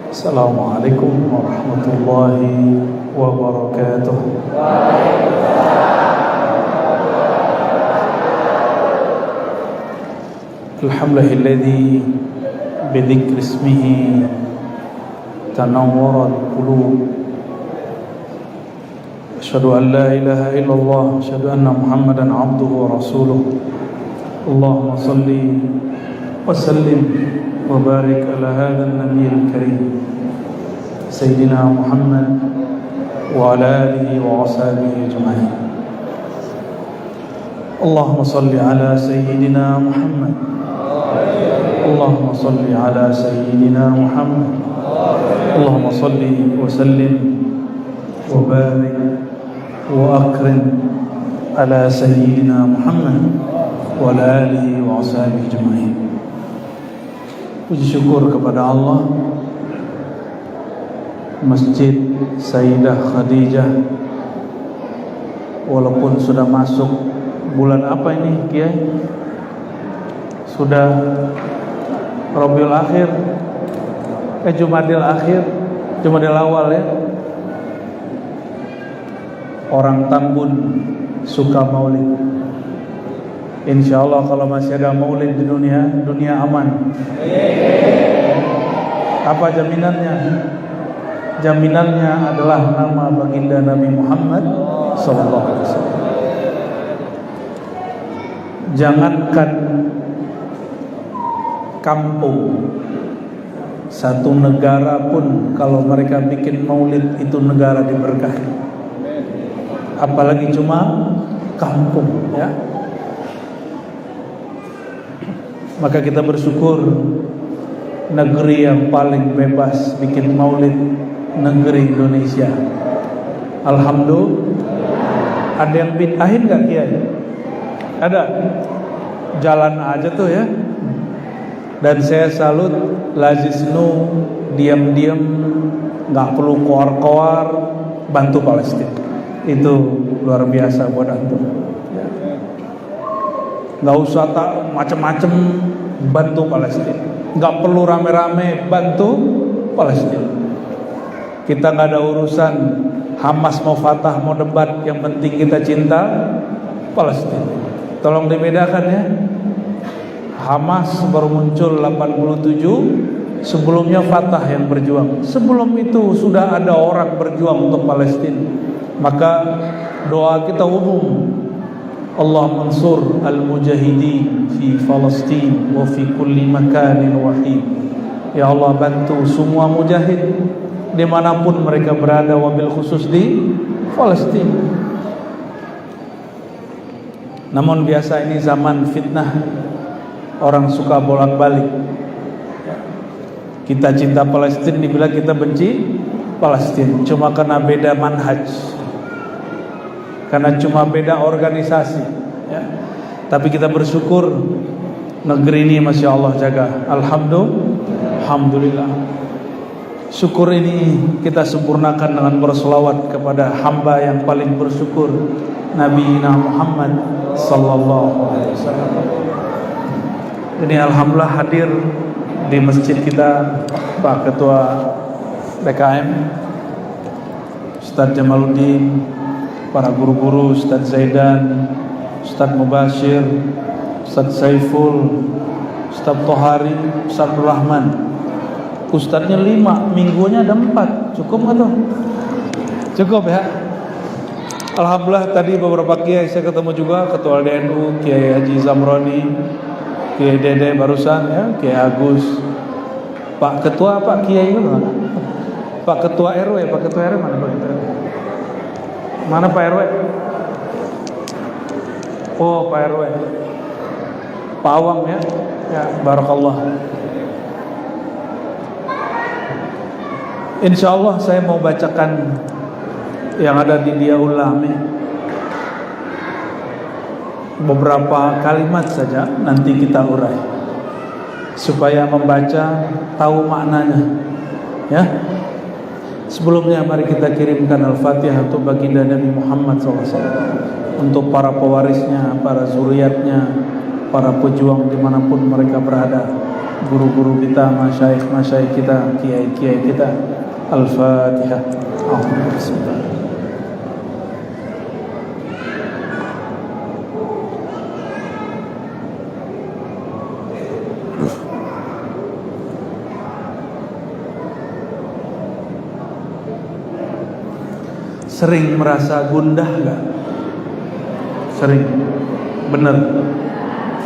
Assalamualaikum warahmatullahi wabarakatuh. Alhamdulillahilladzi bidzikri ismihi tanawwarat qulub. Asyhadu an la ilaha illallah, asyhadu anna Muhammadan abduhu wa rasuluh. Allahumma salli wa sallim wa barik ala hadzal nabiyil karim sayyidina Muhammad wa ala alihi wa ashabihi ajma'in. Allahumma salli ala sayyidina Muhammad. Allahumma salli ala sayyidina Muhammad. Allahumma salli wa sallim wa barik wa akrim ala sayyidina Muhammad wa ala alihi wa ashabihi ajma'in. Puji syukur kepada Allah, Masjid Sayyidah Khadijah walaupun sudah masuk bulan apa ini Kiai? Sudah Rabiul Akhir, Jumadil Akhir, Jumadil Awal ya. Orang Tambun suka maulid. Insya Allah kalau masih ada maulid di dunia, dunia aman. Apa jaminannya? Jaminannya adalah nama baginda Nabi Muhammad SAW. Jangankan kampung, satu negara pun kalau mereka bikin maulid itu negara diberkahi. Apalagi cuma kampung ya. Maka kita bersyukur negeri yang paling bebas bikin maulid, negeri Indonesia. Alhamdulillah. Ada yang bid'ahin gak Kiai? Ada. Jalan aja tuh ya. Dan saya salut Lazisnu diam-diam, gak perlu koar-koar, bantu Palestina. Itu luar biasa buat antum. Gak usah tak macem-macem, bantu Palestina. Gak perlu rame-rame, bantu Palestina. Kita gak ada urusan Hamas mau Fatah mau debat, yang penting kita cinta Palestina. Tolong dibedakan ya. Hamas baru muncul 87, sebelumnya Fatah yang berjuang. Sebelum itu sudah ada orang berjuang untuk Palestina. Maka doa kita umum, Allah mansur al-mujahidin fi Palestin wa fi kulli makanin wahid. Ya Allah bantu semua mujahid dimanapun mereka berada, wabil khusus di Palestina. Namun biasa ini zaman fitnah, orang suka bolak-balik. Kita cinta Palestina dibilang kita benci Palestina, cuma karena beda manhaj, karena cuma beda organisasi ya. Tapi kita bersyukur negeri ini Masya Allah jaga. Alhamdulillah. Syukur ini kita sempurnakan dengan berselawat kepada hamba yang paling bersyukur, Nabi Muhammad sallallahu alaihi wasallam. Ini alhamdulillah hadir di masjid kita Pak Ketua BKM Ustadz Jamaluddin, para guru-guru, Ustadz Zaidan, Ustadz Mubashir, Ustadz Saiful, Ustadz Tohari, Ustadz Rahman. Ustadznya 5, minggunya ada 4. Cukup nggak tuh? Cukup ya. Alhamdulillah tadi beberapa kiai saya ketemu juga, Ketua DNU Kiai Haji Zamroni, Kiai Dede barusan ya, Kiai Agus, Pak Ketua, Pak Kiai mana? Pak Ketua RW, Pak Ketua RW mana Pak Ketua RW? Mana Pak RW? Oh Pak RW, Pak Awang ya, ya barakallah. Insya Allah saya mau bacakan yang ada di Diyaul Lami, beberapa kalimat saja, nanti kita urai supaya membaca tahu maknanya ya. Sebelumnya mari kita kirimkan Al-Fatihah untuk baginda Nabi Muhammad SAW, untuk para pewarisnya, para zuriatnya, para pejuang dimanapun mereka berada. guru-guru kita, masyayikh kita, kiai-kiai kita. Al-Fatihah. Bismillah. Sering merasa gundah gak? Sering. Bener.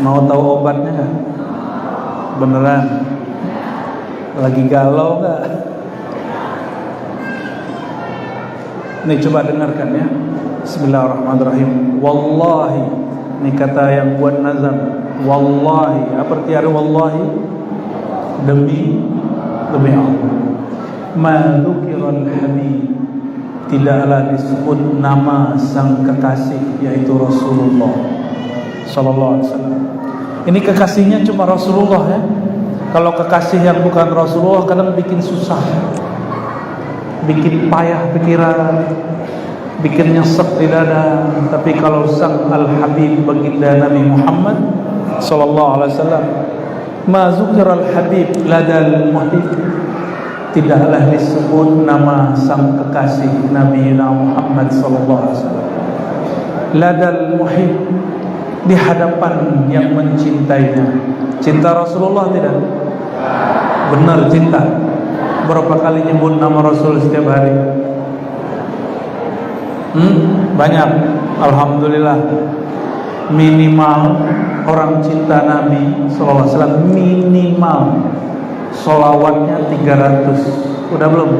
Mau tahu obatnya gak? Beneran. Lagi galau gak? Nih coba dengarkan ya. Bismillahirrahmanirrahim. Wallahi. Ini kata yang buat nazam. Wallahi. Apa arti wallahi? Demi Allah. Ma dzukiral habib, tidaklah disebut nama sang kekasih, yaitu Rasulullah sallallahu alaihi wasallam. Ini kekasihnya cuma Rasulullah ya. Kalau kekasih yang bukan Rasulullah kadang bikin susah, bikin payah pikiran, bikin nyesek di dada. Tapi kalau sang Al-Habib, baginda Nabi Muhammad sallallahu alaihi wasallam, ma zukiral habib ladal muhib, tidaklah disebut nama sang kekasih Nabi Muhammad sallallahu alaihi wasallam ladal muhib, di hadapan yang mencintainya. Cinta Rasulullah tidak? Benar cinta. Berapa kali nyebut nama Rasul setiap hari? Banyak. Alhamdulillah. Minimal orang cinta Nabi sallallahu alaihi wasallam minimal sholawatnya 300. Udah belum?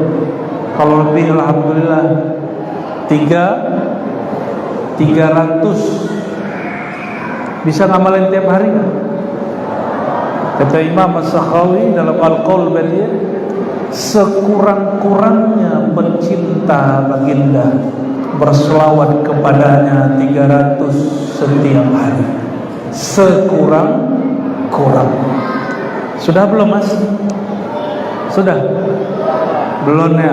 Kalau lebih alhamdulillah. 300. Bisa ngamalin tiap hari kan? Kata Imam As-Sakhawi dalam Al-Qaul Badiyah, sekurang-kurangnya pencinta baginda berselawat kepadanya 300 setiap hari. Sekurang-kurang. Sudah belum mas? Sudah? Belum ya?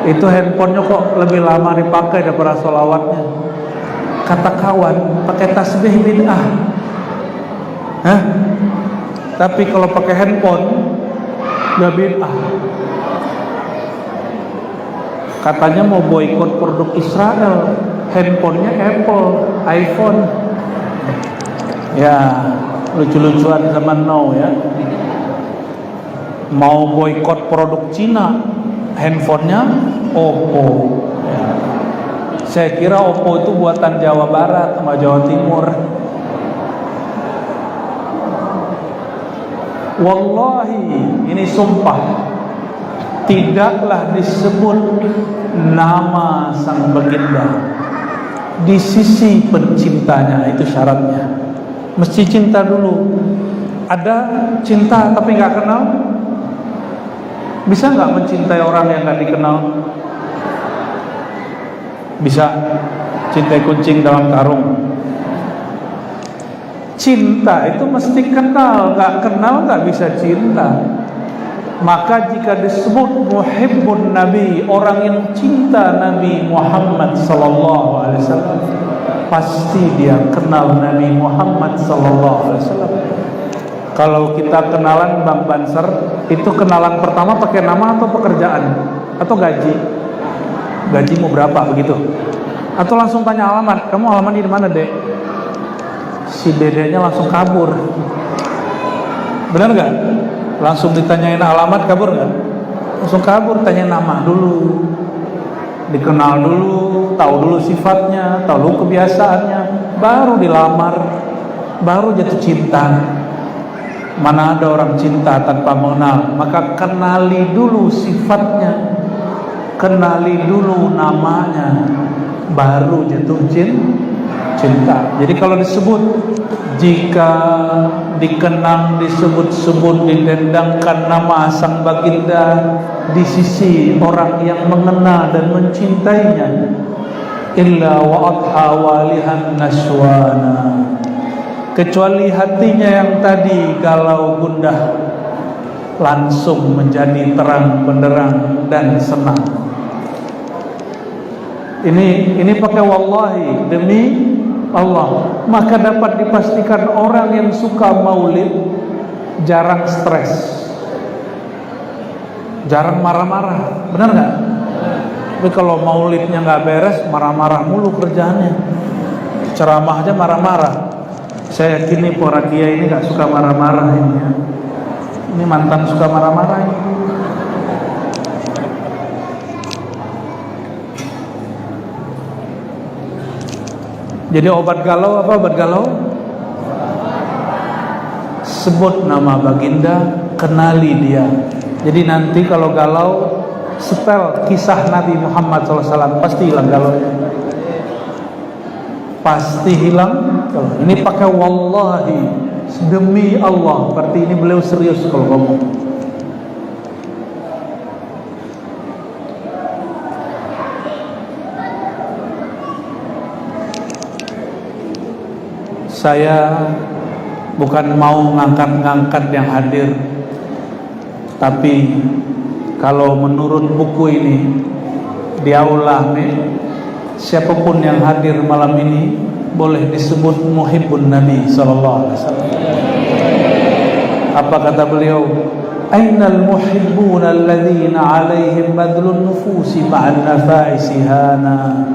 Itu handphonenya kok lebih lama dipakai daripada sholawatnya. Kata kawan, pakai tasbih bid'ah. Hah? Tapi kalau pakai handphone gak bid'ah. Katanya mau boikot produk Israel, handphonenya Apple, iPhone. Ya, lucu-lucuan zaman now ya. Mau boikot produk Cina, handphonenya Oppo. Ya. Saya kira Oppo itu buatan Jawa Barat sama Jawa Timur. Wallahi, ini sumpah, tidaklah disebut nama sang baginda di sisi pencintanya. Itu syaratnya, mesti cinta dulu. Ada cinta tapi gak kenal? Bisa gak mencintai orang yang gak dikenal? Bisa. Cintai kucing dalam karung. Cinta itu mesti kenal, gak kenal gak bisa cinta. Maka jika disebut muhibbun Nabi, orang yang cinta Nabi Muhammad sallallahu alaihi wasallam, pasti dia kenal Nabi Muhammad sallallahu alaihi wasallam. Kalau kita kenalan Bang Banser, itu kenalan pertama pakai nama atau pekerjaan atau gaji? Gaji mau berapa begitu? Atau langsung tanya alamat, kamu alamat di mana dek? Si dedeknya langsung kabur. Benar gak? Langsung ditanyain alamat kabur gak? Langsung kabur, tanya nama dulu, dikenal dulu, tahu dulu sifatnya, tahu dulu kebiasaannya, baru dilamar, baru jatuh cinta. Mana ada orang cinta tanpa mengenal? Maka kenali dulu sifatnya, kenali dulu namanya, baru jatuh cinta. Jadi kalau disebut, jika dikenang, disebut-sebut, didendangkan nama sang baginda di sisi orang yang mengenal dan mencintainya, illa wa'adha walihan naswana, kecuali hatinya yang tadi galau gundah langsung menjadi terang benderang dan senang. Ini pakai wallahi, demi Allah. Maka dapat dipastikan orang yang suka maulid jarang stres, jarang marah-marah, benar nggak? Tapi kalau maulidnya nggak beres, marah-marah mulu kerjaannya. Ceramah aja marah-marah. Saya yakin nih para kiai ini nggak suka marah-marah ini ya. Ini mantan suka marah-marah ini. Jadi obat galau apa obat galau? Sebut nama baginda, kenali dia. Jadi nanti kalau galau, setel kisah Nabi Muhammad SAW, pasti hilang galaunya. Pasti hilang. Ini pakai wallahi, demi Allah, berarti ini beliau serius kalau ngomong. Saya bukan mau ngangkat-ngangkat yang hadir, tapi kalau menurut buku ini di aula nih, siapapun yang hadir malam ini boleh disebut muhibbun Nabi sallallahu alaihi wasallam. Apa kata beliau? Ainal muhibbuna alladhina alaihim badlun nufusi ma'an nafaisi hana.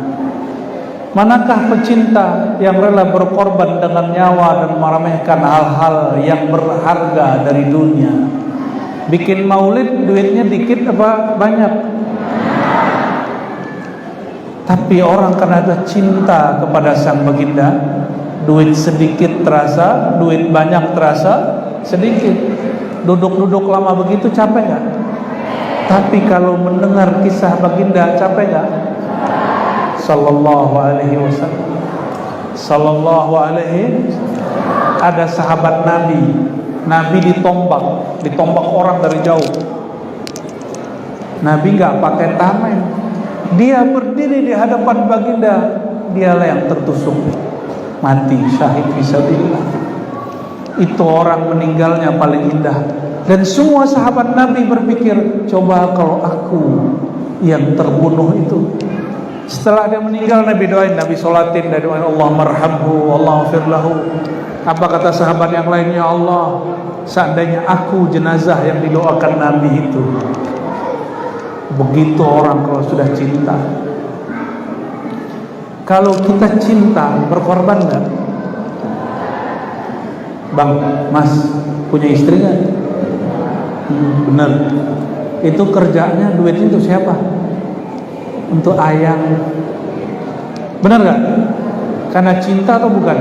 Manakah pecinta yang rela berkorban dengan nyawa dan meremehkan hal-hal yang berharga dari dunia? Bikin maulid duitnya dikit apa banyak? Tapi orang karena ada cinta kepada sang baginda, duit sedikit terasa, duit banyak terasa sedikit. Duduk-duduk lama begitu capek gak? Tapi kalau mendengar kisah baginda capek gak? Sallallahu alaihi wasallam. Sallallahu alaihi. Ada sahabat Nabi, Nabi ditombak orang dari jauh. Nabi gak pakai tameng. Dia berdiri di hadapan baginda, dialah yang tertusuk, mati syahid fisabilillah. Itu orang meninggalnya paling indah. Dan semua sahabat Nabi berpikir, coba kalau aku yang terbunuh itu. Setelah dia meninggal, Nabi doain, Nabi sholatin, Nabi doain, Allah marhamhu, Allah firlahu. Apa kata sahabat yang lainnya? Allah, seandainya aku jenazah yang didoakan Nabi itu. Begitu orang kalau sudah cinta. Kalau kita cinta, berkorban gak? Bang, Mas, punya istri gak? Bener. Itu kerjanya, duitnya untuk siapa? Untuk ayang. Bener gak? Karena cinta atau bukan?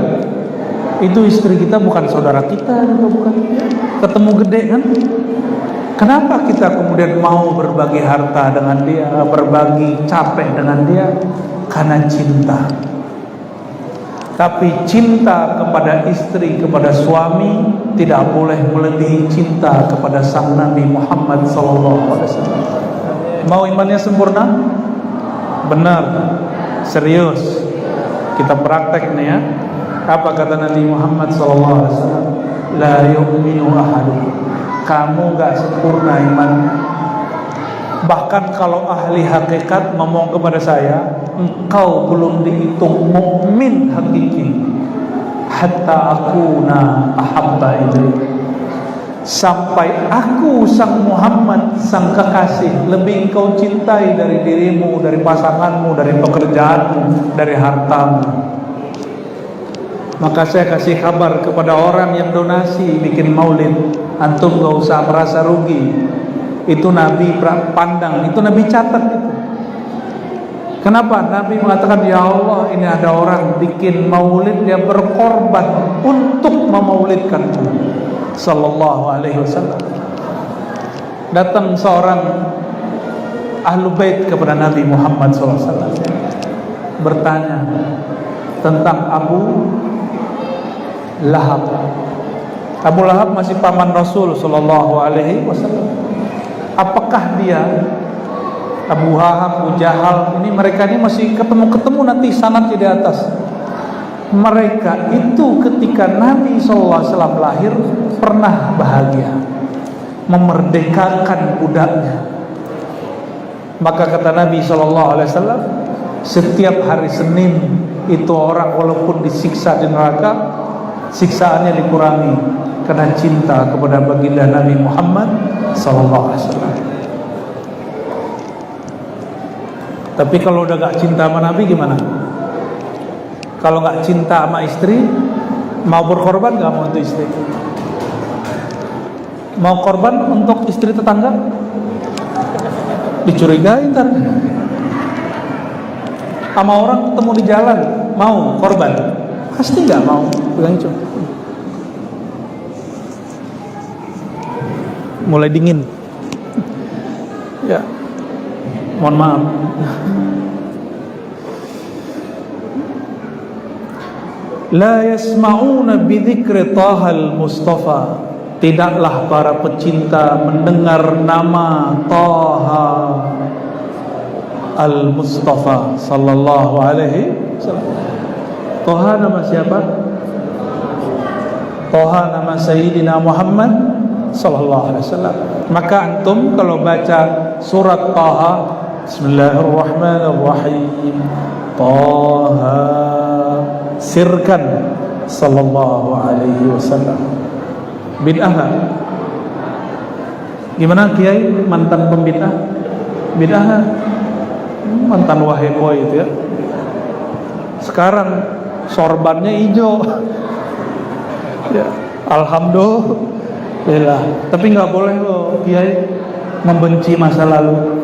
Itu istri kita bukan saudara kita atau bukan? Ketemu gede kan? Kenapa kita kemudian mau berbagi harta dengan dia, berbagi capek dengan dia? Karena cinta. Tapi cinta kepada istri, kepada suami tidak boleh melebihi cinta kepada sang Nabi Muhammad SAW. Mau imannya sempurna? Benar, serius. Kita praktek nih ya. Apa kata Nabi Muhammad SAW? La yu'minu ahadukum. Kamu gak sempurna imannya. Bahkan kalau ahli hakikat ngomong kepada saya, engkau belum dihitung mukmin hakiki hatta akuna ahabba ilaik. Sampai aku sang Muhammad, sang kekasih, lebih engkau cintai dari dirimu, dari pasanganmu, dari pekerjaanmu, dari hartamu. Maka saya kasih kabar kepada orang yang donasi bikin maulid, antum gak usah merasa rugi. Itu Nabi pandang, itu Nabi catat itu. Kenapa? Nabi mengatakan, ya Allah, ini ada orang bikin maulid, dia berkorban untuk memaulidkanku. Sallallahu alaihi wasallam. Datang seorang ahlu bait kepada Nabi Muhammad SAW, bertanya tentang Abu Lahab. Abu Lahab masih paman Rasul sallallahu alaihi wasallam. Apakah dia Abu Lahab, Abu Jahal, ini mereka ini masih ketemu nanti sanadnya di atas. Mereka itu ketika Nabi sallallahu alaihi wasallam lahir pernah bahagia, memerdekakan budaknya. Maka kata Nabi sallallahu alaihi wasallam, setiap hari Senin itu orang walaupun disiksa di neraka, siksaannya dikurangi karena cinta kepada baginda Nabi Muhammad sallallahu alaihi wasallam. Tapi kalau udah gak cinta sama Nabi gimana? Kalau gak cinta sama istri, mau berkorban gak mau untuk istri? Mau korban untuk istri tetangga? Dicurigai ntar. Sama orang ketemu di jalan, mau korban? Pasti gak mau. Pegang coba. Mulai dingin. Ya, mohon maaf. La yasma'una bidzikri Tahal Mustafa. Tidaklah para pecinta mendengar nama Taha Al-Mustafa sallallahu alaihi wasallam. Taha nama siapa? Taha nama Sayyidina Muhammad sallallahu alaihi wasallam. Maka antum kalau baca surat Taha, Bismillahirrahmanirrahim, Taha, sirkan sallallahu alaihi wasallam. Bid'ah gak? Gimana Kiai mantan pembid'ah? Bid'ah gak? Mantan wahebo itu ya. Sekarang sorbannya hijau. Ya, alhamdulillah. Tapi nggak boleh loh Kiai membenci masa lalu.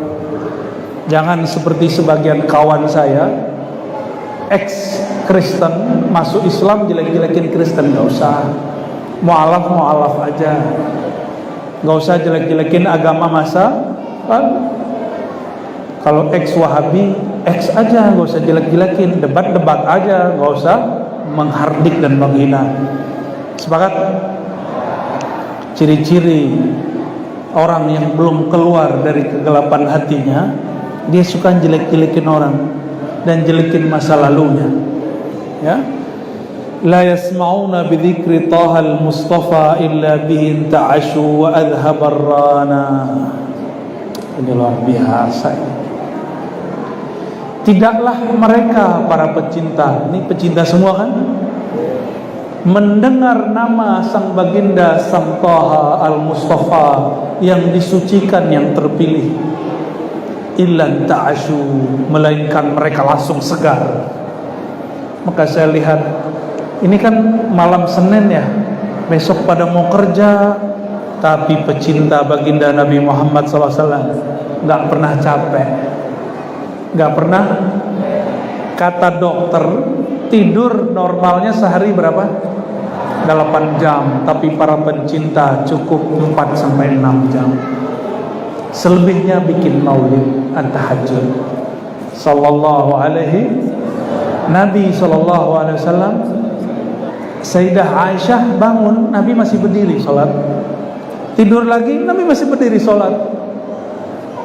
Jangan seperti sebagian kawan saya, ex Kristen masuk Islam jelek-jelekin Kristen. Nggak usah. Mu'alaf aja. Nggak usah jelek-jelekin agama masa lalu. Kalau ex Wahabi, ex aja, nggak usah jelek-jelekin. Debat aja, nggak usah menghardik dan menghina. Sepakat? Ciri-ciri orang yang belum keluar dari kegelapan hatinya, dia suka jelek-jelekin orang dan jelekin masa lalunya. Ya. La yasma'una bidzikri Tahal Mustafa illa bihi ta'ashu wa adhabar rana. Ini luar biasa. Tidaklah mereka para pecinta, ini pecinta semua kan, mendengar nama sang baginda sang Taha Al-Mustafa yang disucikan, yang terpilih, illa ta'ashu, melainkan mereka langsung segar. Maka saya lihat ini kan malam Senin ya, besok pada mau kerja, tapi pecinta baginda Nabi Muhammad SAW nggak pernah capek, nggak pernah. Kata dokter, tidur normalnya sehari berapa? 8 jam, tapi para pencinta cukup 4-6 jam. Selebihnya bikin maulid at-tahajjud. Sallallahu alaihi Nabi sallallahu alaihi wasallam, Sayyidah Aisyah bangun, Nabi masih berdiri sholat. Tidur lagi, Nabi masih berdiri sholat.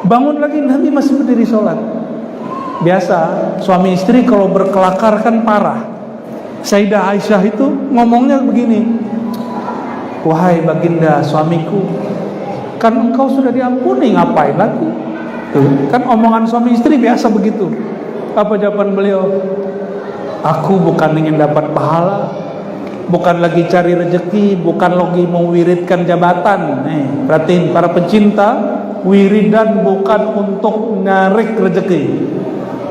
Bangun lagi, Nabi masih berdiri sholat. Biasa, suami istri kalau berkelakar kan parah. Sayyidah Aisyah itu ngomongnya begini, wahai baginda suamiku, kan engkau sudah diampuni, ngapain lagi? Tuh, kan omongan suami istri biasa begitu. Apa jawaban beliau? Aku bukan ingin dapat pahala, bukan lagi cari rezeki, bukan lagi mewiridkan jabatan. Nih, perhatiin para pencinta, wiridan bukan untuk narik rezeki.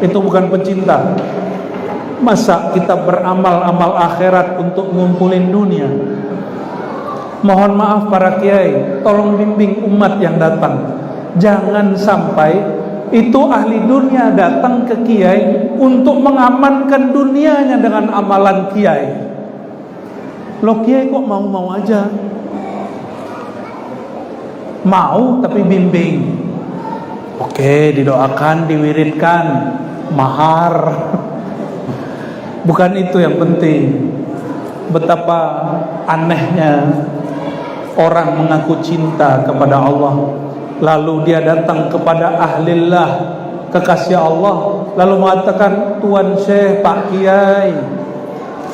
Itu bukan pencinta. Masa kita beramal-amal akhirat untuk ngumpulin dunia? Mohon maaf para kiai, tolong bimbing umat yang datang. Jangan sampai itu ahli dunia datang ke kiai untuk mengamankan dunianya dengan amalan kiai. Loh kiai kok mau-mau aja? Mau tapi bimbing. Oke, didoakan, diwiridkan, mahar. Bukan itu yang penting. Betapa anehnya orang mengaku cinta kepada Allah, lalu dia datang kepada ahlillah, kekasih Allah, lalu mengatakan, Tuan Syekh, Pak Kiai,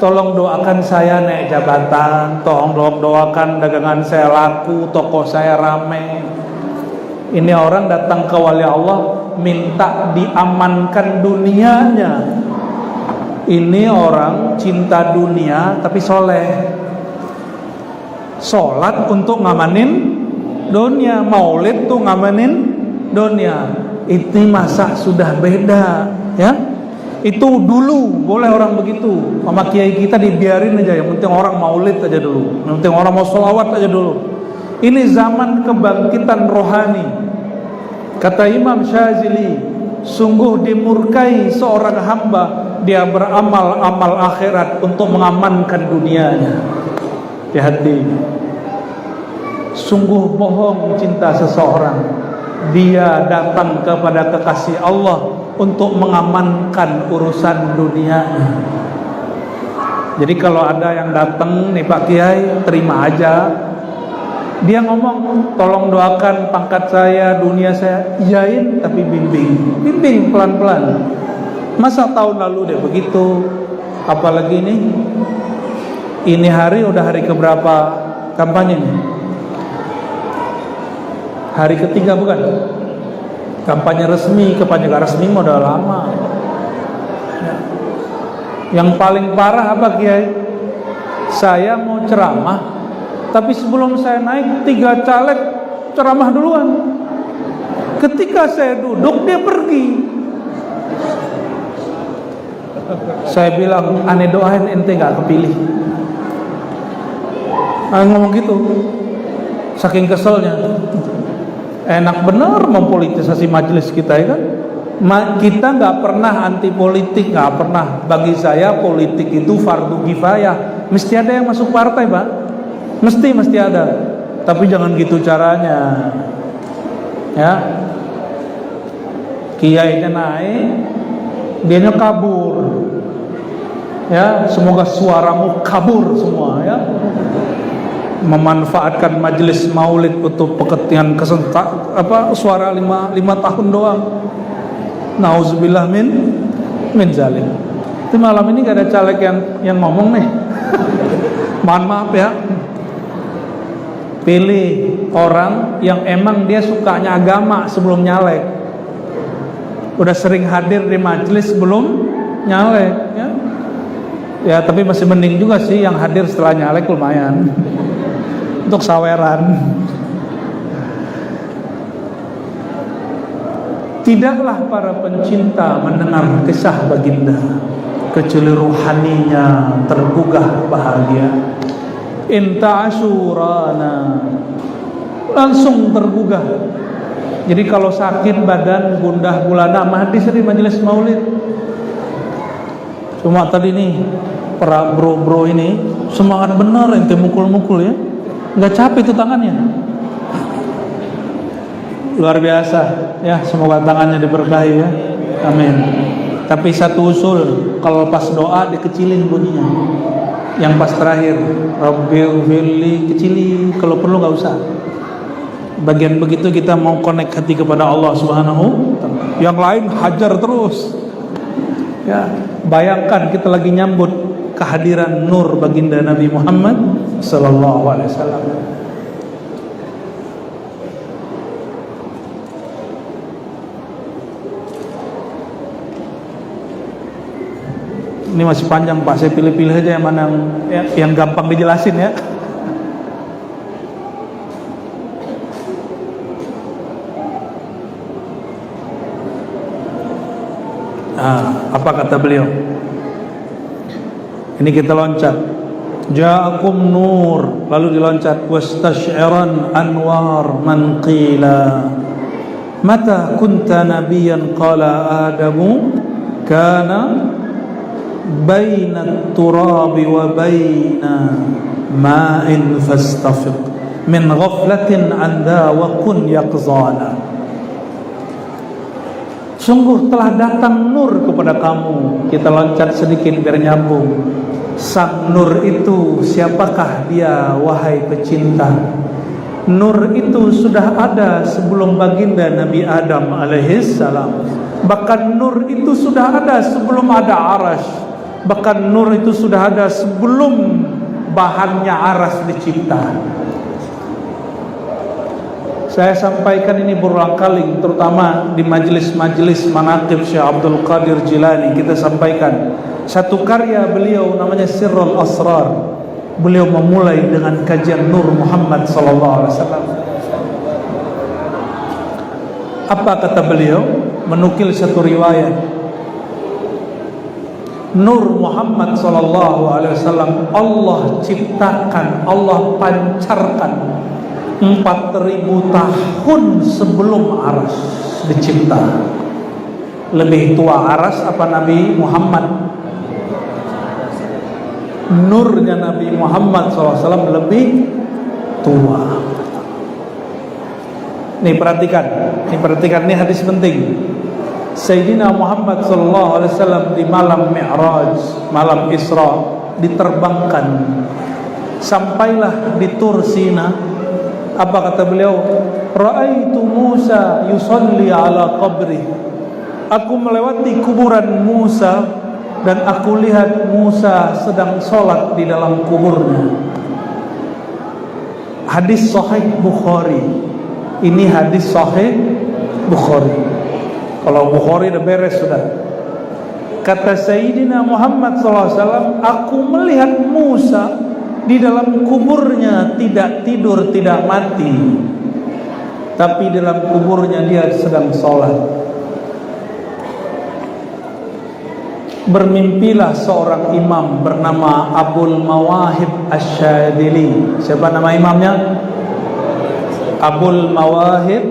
tolong doakan saya naik jabatan, tolong doakan dagangan saya laku, toko saya rame. Ini orang datang ke wali Allah minta diamankan dunianya. Ini orang cinta dunia tapi soleh. Sholat untuk ngamanin dunia, maulid tuh ngamanin dunia. Ini masa sudah beda, ya. Itu dulu boleh orang begitu. Sama kiai kita dibiarin aja, yang penting orang maulid aja dulu, yang penting orang mau sholawat aja dulu. Ini zaman kebangkitan rohani. Kata Imam Syazili, sungguh dimurkai seorang hamba dia beramal amal akhirat untuk mengamankan dunianya. Hati-hati. Sungguh bohong cinta seseorang, dia datang kepada kekasih Allah untuk mengamankan urusan dunianya. Jadi kalau ada yang datang nih Pak Kiai, terima aja. Dia ngomong, tolong doakan pangkat saya, dunia saya. Iyain, tapi bimbing pelan-pelan. Masa tahun lalu dia begitu, apalagi ini hari udah hari keberapa kampanye nih? Hari ketiga bukan? Kampanye resmi, kampanye gak resmi udah lama. Yang paling parah apa Kiai? Saya mau ceramah, tapi sebelum saya naik 3 caleg ceramah duluan. Ketika saya duduk dia pergi. Saya bilang, aneh doain ente gak kepilih. Ngomong gitu, saking keselnya. Enak bener mempolitisasi majelis kita, ya kan? Kita nggak pernah anti politik, nggak pernah. Bagi saya politik itu fardu kifayah. Mesti ada yang masuk partai, Pak. Mesti ada. Tapi jangan gitu caranya. Ya. Kiainya naik, dianya kabur. Ya, semoga suaramu kabur semua, ya. Memanfaatkan majelis maulid untuk kepentingan kesentak suara 5 tahun doang. Nauzubillah min zalim. Itu malam ini gak ada caleg yang ngomong nih. Mohon maaf ya. Pilih orang yang emang dia sukanya agama sebelum nyalek. Udah sering hadir di majelis sebelum nyalek, ya. Ya, tapi masih mending juga sih yang hadir setelah nyalek, lumayan. Untuk saweran. Tidaklah para pencinta mendengar kisah baginda kecuali ruhaninya tergugah bahagia. Inta asyurana, langsung tergugah. Jadi kalau sakit badan, gundah gulana, hadis di majelis maulid. Cuma tadi nih para bro-bro ini semangat benar, ente mukul-mukul ya. Nggak capek itu tangannya, luar biasa ya. Semoga tangannya diberkahi ya, amin. Tapi satu usul, kalau pas doa dikecilin bunyinya. Yang pas terakhir, Rabbighfirli, kecilin. Kalau perlu nggak usah. Bagian begitu kita mau connect hati kepada Allah Subhanahu. Yang lain hajar terus. Ya, bayangkan kita lagi nyambut kehadiran nur baginda Nabi Muhammad sallallahu alaihi wasallam. Ini masih panjang Pak, saya pilih-pilih aja yang mana yang gampang dijelasin ya. Apa kata beliau? Ini kita loncat. Ja'akum nur, lalu diloncat. Wastash'iran anwar man qila mata kunta nabiyan qala adamu kana baina turabi wa baina ma'in fastafiq min ghaflatin an dha wa kun yaqzana. Sungguh telah datang nur kepada kamu. Kita loncat sedikit biar nyambung. Sang nur itu siapakah dia wahai pecinta? Nur itu sudah ada sebelum baginda Nabi Adam alaihissalam. Bahkan nur itu sudah ada sebelum ada arash. Bahkan nur itu sudah ada sebelum bahannya arash dicipta. Saya sampaikan ini berulang kali, terutama di majelis-majelis manaqib Syekh Abdul Qadir Jilani. Kita sampaikan satu karya beliau namanya Sirrul Asrar. beliau memulai dengan kajian Nur Muhammad sallallahu alaihi wasallam. Apa kata beliau? Menukil satu riwayat, Nur Muhammad sallallahu alaihi wasallam Allah ciptakan, Allah pancarkan 4000 tahun sebelum Aras dicipta. Lebih tua Aras apa Nabi Muhammad? Nurnya Nabi Muhammad SAW lebih tua. Nih perhatikan, ini hadis penting. Sayyidina Muhammad SAW di malam Mi'raj, malam Isra, diterbangkan. Sampailah di Tur Sina. Apa kata beliau? Ra'aitu Musa yusalli ala qabri. Aku melewati kuburan Musa dan aku lihat Musa sedang sholat di dalam kuburnya. Hadis Sahih Bukhari. Ini hadis Sahih Bukhari. Kalau Bukhari udah beres sudah. Kata Sayyidina Muhammad SAW, aku melihat Musa di dalam kuburnya, tidak tidur, tidak mati, tapi dalam kuburnya dia sedang sholat. Bermimpilah seorang imam bernama Abul Mawahib Asy-Syadzili. Siapa nama imamnya? Abul Mawahib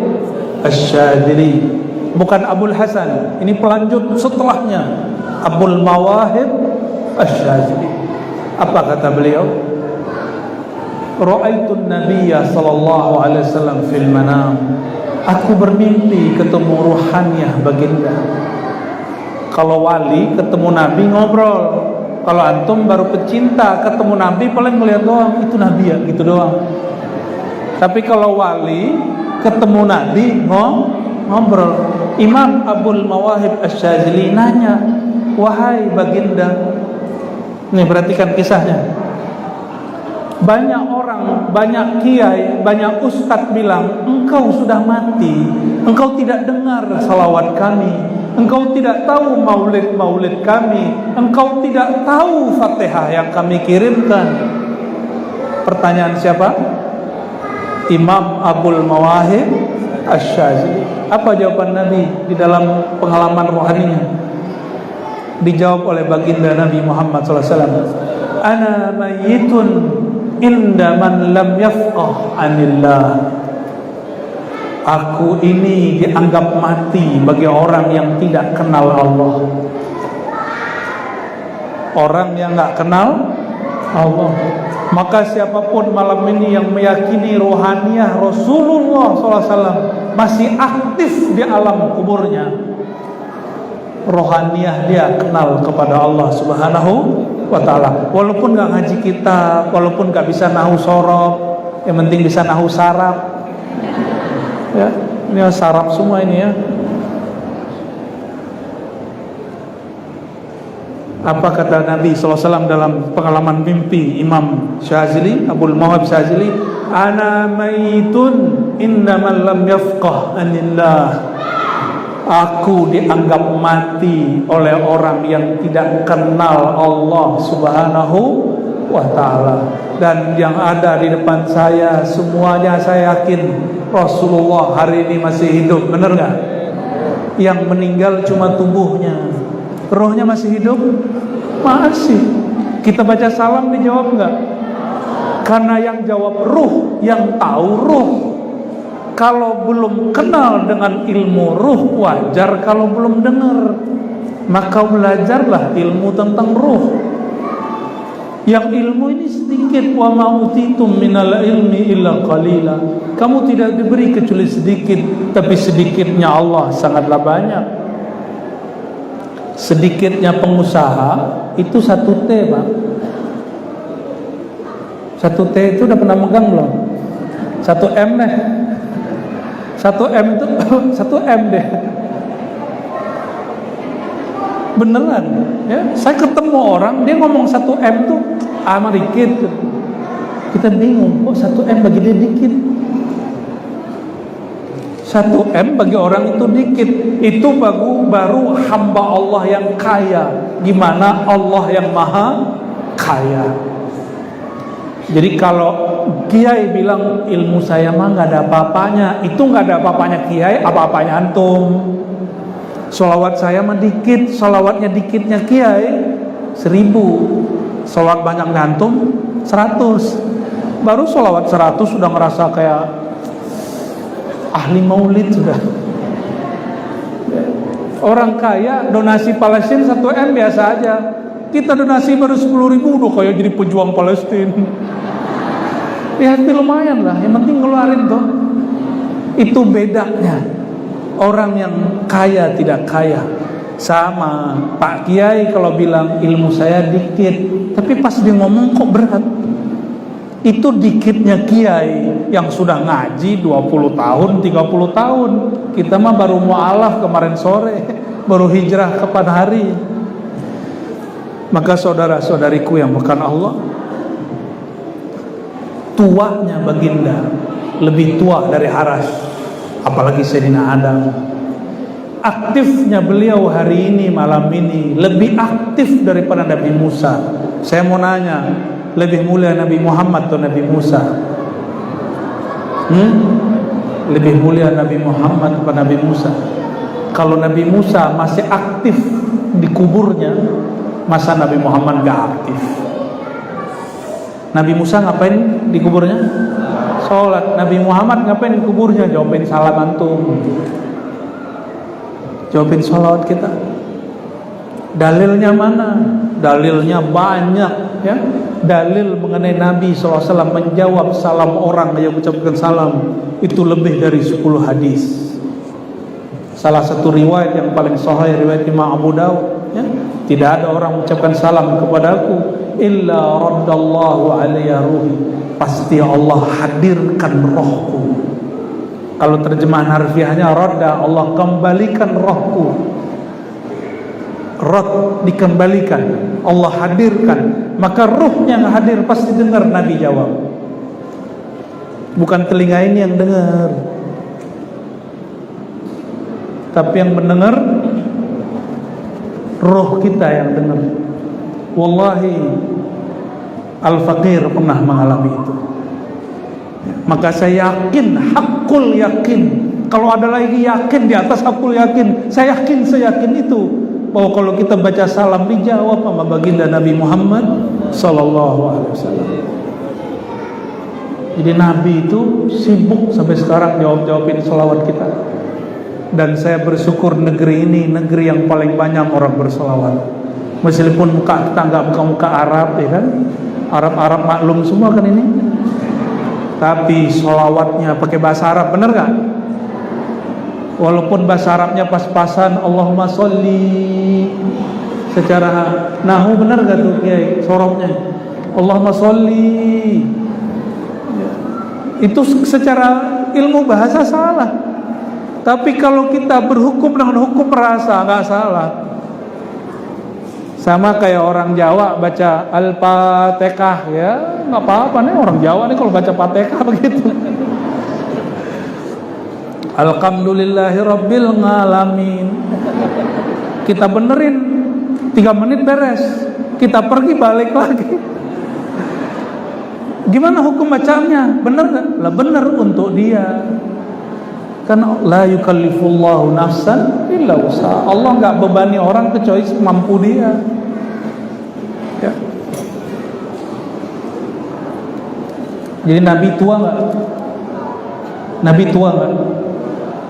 Asy-Syadzili. Bukan Abul Hasan. Ini pelanjut setelahnya. Abul Mawahib Asy-Syadzili. Apa kata beliau? Ra'aitun Nabiyya sallallahu alaihi wasallam fil manam. Aku bermimpi ketemu ruhaniyah baginda. Kalau wali ketemu Nabi ngobrol. Kalau antum baru pecinta ketemu Nabi paling melihat doang, itu Nabi ya, gitu doang. Tapi kalau wali ketemu Nabi ngobrol. Imam Abul Mawahib Asy-Syadzili nanya, wahai baginda, nih perhatikan kisahnya. Banyak orang, banyak kiai, banyak ustadz bilang, engkau sudah mati, engkau tidak dengar salawat kami, engkau tidak tahu maulid kami, engkau tidak tahu Fatihah yang kami kirimkan. Pertanyaan siapa? Imam Abul Mawahib Asy-Syadzili. Apa jawaban Nabi di dalam pengalaman rohaninya? Dijawab oleh baginda Nabi Muhammad SAW. Ana mayyitun inda man lam yafqah anillah. Aku ini dianggap mati bagi orang yang tidak kenal Allah. Orang yang enggak kenal Allah. Maka siapapun malam ini yang meyakini rohaniyah Rasulullah SAW masih aktif di alam kuburnya, rohaniyah dia kenal kepada Allah Subhanahu wa ta'ala. Walaupun gak ngaji kitab, walaupun gak bisa nahu sorab, yang penting bisa nahu sarab. Ya, ini sarab semua ini ya. Apa kata Nabi SAW dalam pengalaman mimpi Imam Syadzili, Abul Mawahib Syadzili? Ana mayitun innaman lam yafqah anillah. Aku dianggap mati oleh orang yang tidak kenal Allah Subhanahu wa ta'ala. Dan yang ada di depan saya semuanya saya yakin Rasulullah hari ini masih hidup. Benar gak? Yang meninggal cuma tubuhnya, rohnya masih hidup? Masih. Kita baca salam dijawab enggak? Karena yang jawab ruh, yang tahu ruh. Kalau belum kenal dengan ilmu ruh, wajar kalau belum dengar. Maka belajarlah ilmu tentang ruh. Yang ilmu ini sedikit. Wa ma utitum minal ilmi illa qalila. Kamu tidak diberi kecuali sedikit, tapi sedikitnya Allah sangatlah banyak. Sedikitnya pengusaha itu 1 T, Pak. 1 T itu udah pernah megang belum? 1 M deh. 1 M itu 1 M deh. Beneran ya. Saya ketemu orang dia ngomong 1 M tuh dikit. Kita bingung, kok 1 M bagi dia dikit. 1 M bagi orang itu dikit. Itu baru hamba Allah yang kaya. Gimana Allah yang maha kaya? Jadi kalau kiai bilang ilmu saya mah nggak ada apa-apanya, itu nggak ada apa-apanya kiai, apa-apanya antum. Sholawat saya mah dikit, sholawatnya dikitnya kiai 1000, sholawat banyaknya antum 100. Baru sholawat 100 sudah ngerasa kayak ahli maulid sudah. Orang kaya donasi Palestina 1 M biasa aja. Kita donasi baru 10.000 udah kayak jadi pejuang Palestina. Ya tapi lumayan lah, yang penting ngeluarin tuh. Itu bedanya orang yang kaya tidak kaya. Sama Pak Kiai kalau bilang ilmu saya dikit, tapi pas dia ngomong kok berat. Itu dikitnya kiai yang sudah ngaji 20 tahun, 30 tahun. Kita mah baru mu'alaf kemarin sore, baru hijrah kapan hari. Maka saudara-saudariku yang bukan Allah, tuanya baginda lebih tua dari Arash, apalagi Sayyidina Adam. Aktifnya beliau hari ini, malam ini lebih aktif daripada Nabi Musa. Saya mau nanya, lebih mulia Nabi Muhammad atau Nabi Musa? Lebih mulia Nabi Muhammad atau Nabi Musa? Kalau Nabi Musa masih aktif di kuburnya, masa Nabi Muhammad gak aktif? Nabi Musa ngapain di kuburnya? Sholat. Nabi Muhammad ngapain di kuburnya? Jawabin salam antum, jawabin sholawat kita. Dalilnya mana? Dalilnya banyak ya. Dalil mengenai Nabi SAW menjawab salam orang yang mengucapkan salam itu lebih dari 10 hadis. Salah satu riwayat yang paling sahih riwayat Imam Abu Dawud ya. Tidak ada orang mengucapkan salam kepadaku illa raddallahu alayya ruhi, pasti Allah hadirkan rohku. Kalau terjemahan harfiahnya radda, Allah kembalikan rohku. Rod dikembalikan, Allah hadirkan, maka ruh yang hadir pasti dengar. Nabi jawab, bukan telinga ini yang dengar, tapi yang mendengar roh kita yang dengar. Wallahi Al-Faqir pernah mengalami itu. Maka saya yakin, hakul yakin, kalau ada lagi yakin di atas hakul yakin, saya yakin itu bahwa kalau kita baca salam dijawab sama baginda Nabi Muhammad sallallahu alaihi wasallam. Jadi Nabi itu sibuk sampai sekarang jawabin salawat kita. Dan saya bersyukur negeri ini negeri yang paling banyak orang bersalawat. Meskipun muka kita nggak muka Arab ya kan, Arab maklum semua kan ini. Tapi salawatnya pakai bahasa Arab, bener gak? Walaupun bahasa Arabnya pas-pasan, Allahumma sholli, secara nahu benar gak tuh kiai sorobnya? Allahumma sholli, itu secara ilmu bahasa salah. Tapi kalau kita berhukum dengan hukum rasa gak salah. Sama kayak orang Jawa baca Al-Fatihah ya, gak apa-apa nih orang Jawa nih kalau baca Fatihah begitu. Alhamdulillahi Rabbil Ngalamin. Kita benerin 3 menit beres, kita pergi balik lagi. Gimana hukum bacanya? Bener gak? Lah bener untuk dia. Karena la yukallifullahu nafsan illa wus'aha. Allah gak bebani orang kecuali semampu dia ya. Jadi Nabi tua gak? Nabi tua gak?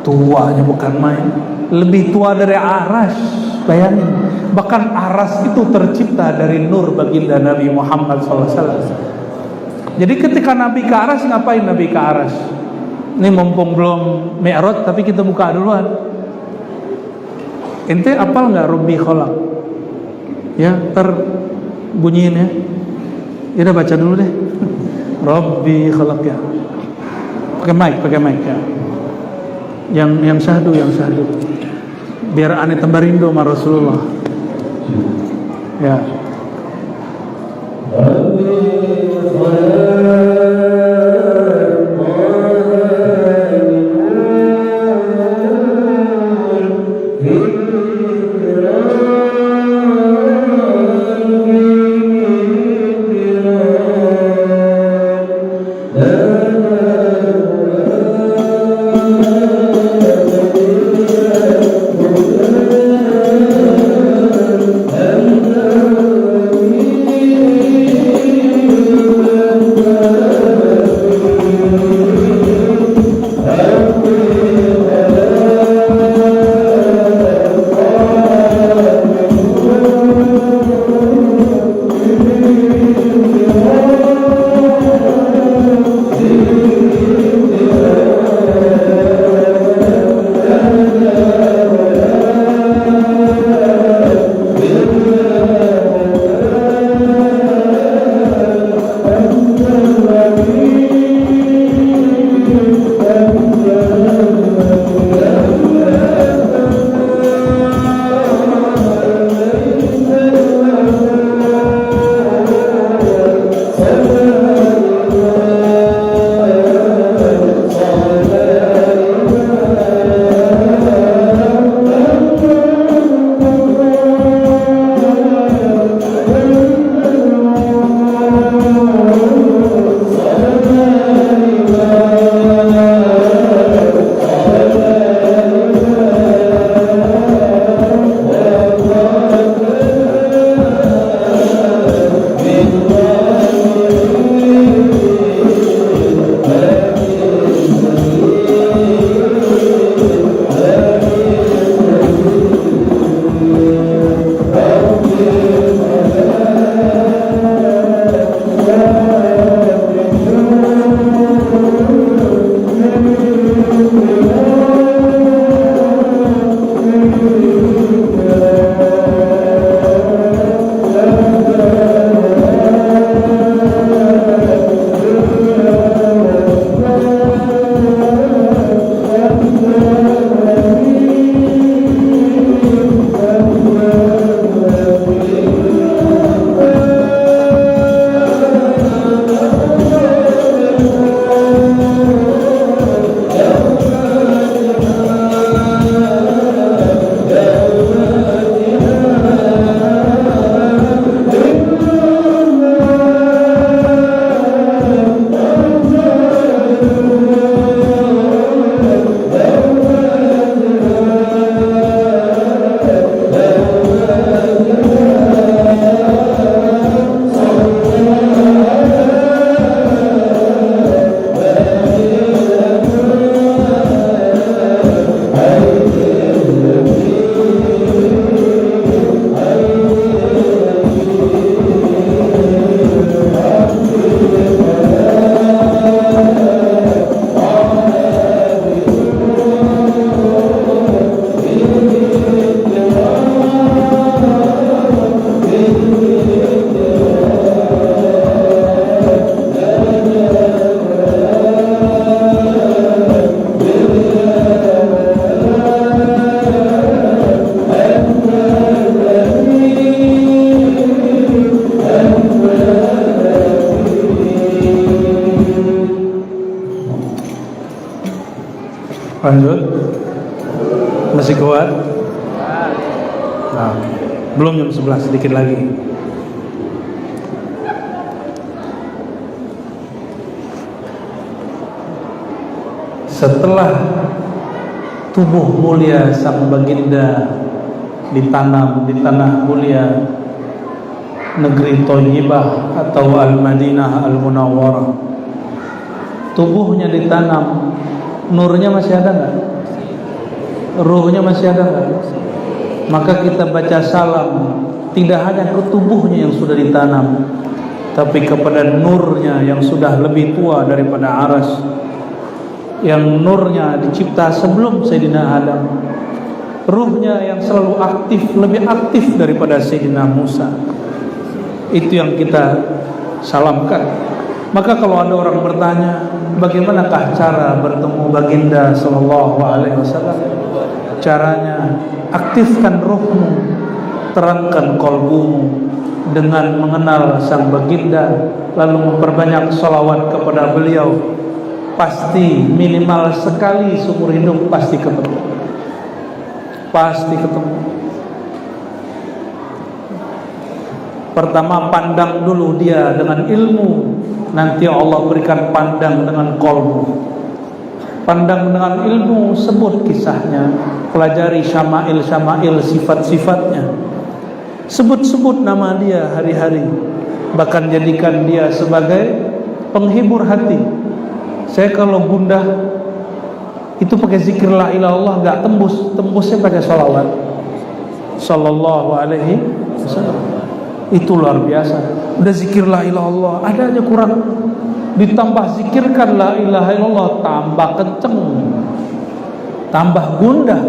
Tuanya bukan main, lebih tua dari Arash. Bayangin, bahkan Arash itu tercipta dari nur baginda Nabi Muhammad SAW. Jadi ketika Nabi ke Arash, ngapain Nabi ke Arash? Ini mumpung belum Mi'raj, tapi kita buka duluan. Ente apal nggak Rabbi Khalaq? Ya, bunyiin ya. Ya udah baca dulu deh. Rabbi Khalaq ya. Pakai mic ya. Yang syahdu, biar aneh tambarindo sama Rasulullah ya. Lanjut. Masih kuat? Nah, belum jam 11, sedikit lagi. Setelah tubuh mulia sang baginda ditanam di tanah mulia negeri Thayyibah atau Al-Madinah Al-Munawwarah, tubuhnya ditanam, nurnya masih ada nggak? Ruhnya masih ada nggak? Maka kita baca salam tidak hanya ke tubuhnya yang sudah ditanam, tapi kepada nurnya yang sudah lebih tua daripada aras, yang nurnya dicipta sebelum Sayyidina Adam, ruhnya yang selalu aktif, lebih aktif daripada Sayyidina Musa. Itu yang kita salamkan. Maka kalau ada orang bertanya, bagaimanakah cara bertemu baginda sallallahu alaihi wasallam? Caranya, aktifkan ruhmu, terangkan qalbumu dengan mengenal sang baginda, lalu memperbanyak salawat kepada beliau. Pasti minimal sekali seumur hidup pasti ketemu. Pasti ketemu. Pertama, pandang dulu dia dengan ilmu, nanti Allah berikan pandang dengan qalbu. Pandang dengan ilmu, sebut kisahnya, pelajari syama'il sifat-sifatnya, sebut-sebut nama dia hari-hari, bahkan jadikan dia sebagai penghibur hati. Saya kalau gundah itu pakai zikir la ilaha illallah nggak tembusnya pakai sholawat sallallahu alaihi wasallam. Itu luar biasa. Udah zikir la ilaha illallah, ada aja kurang, ditambah zikirkan la ilaha illallah, tambah kenceng, tambah gundah.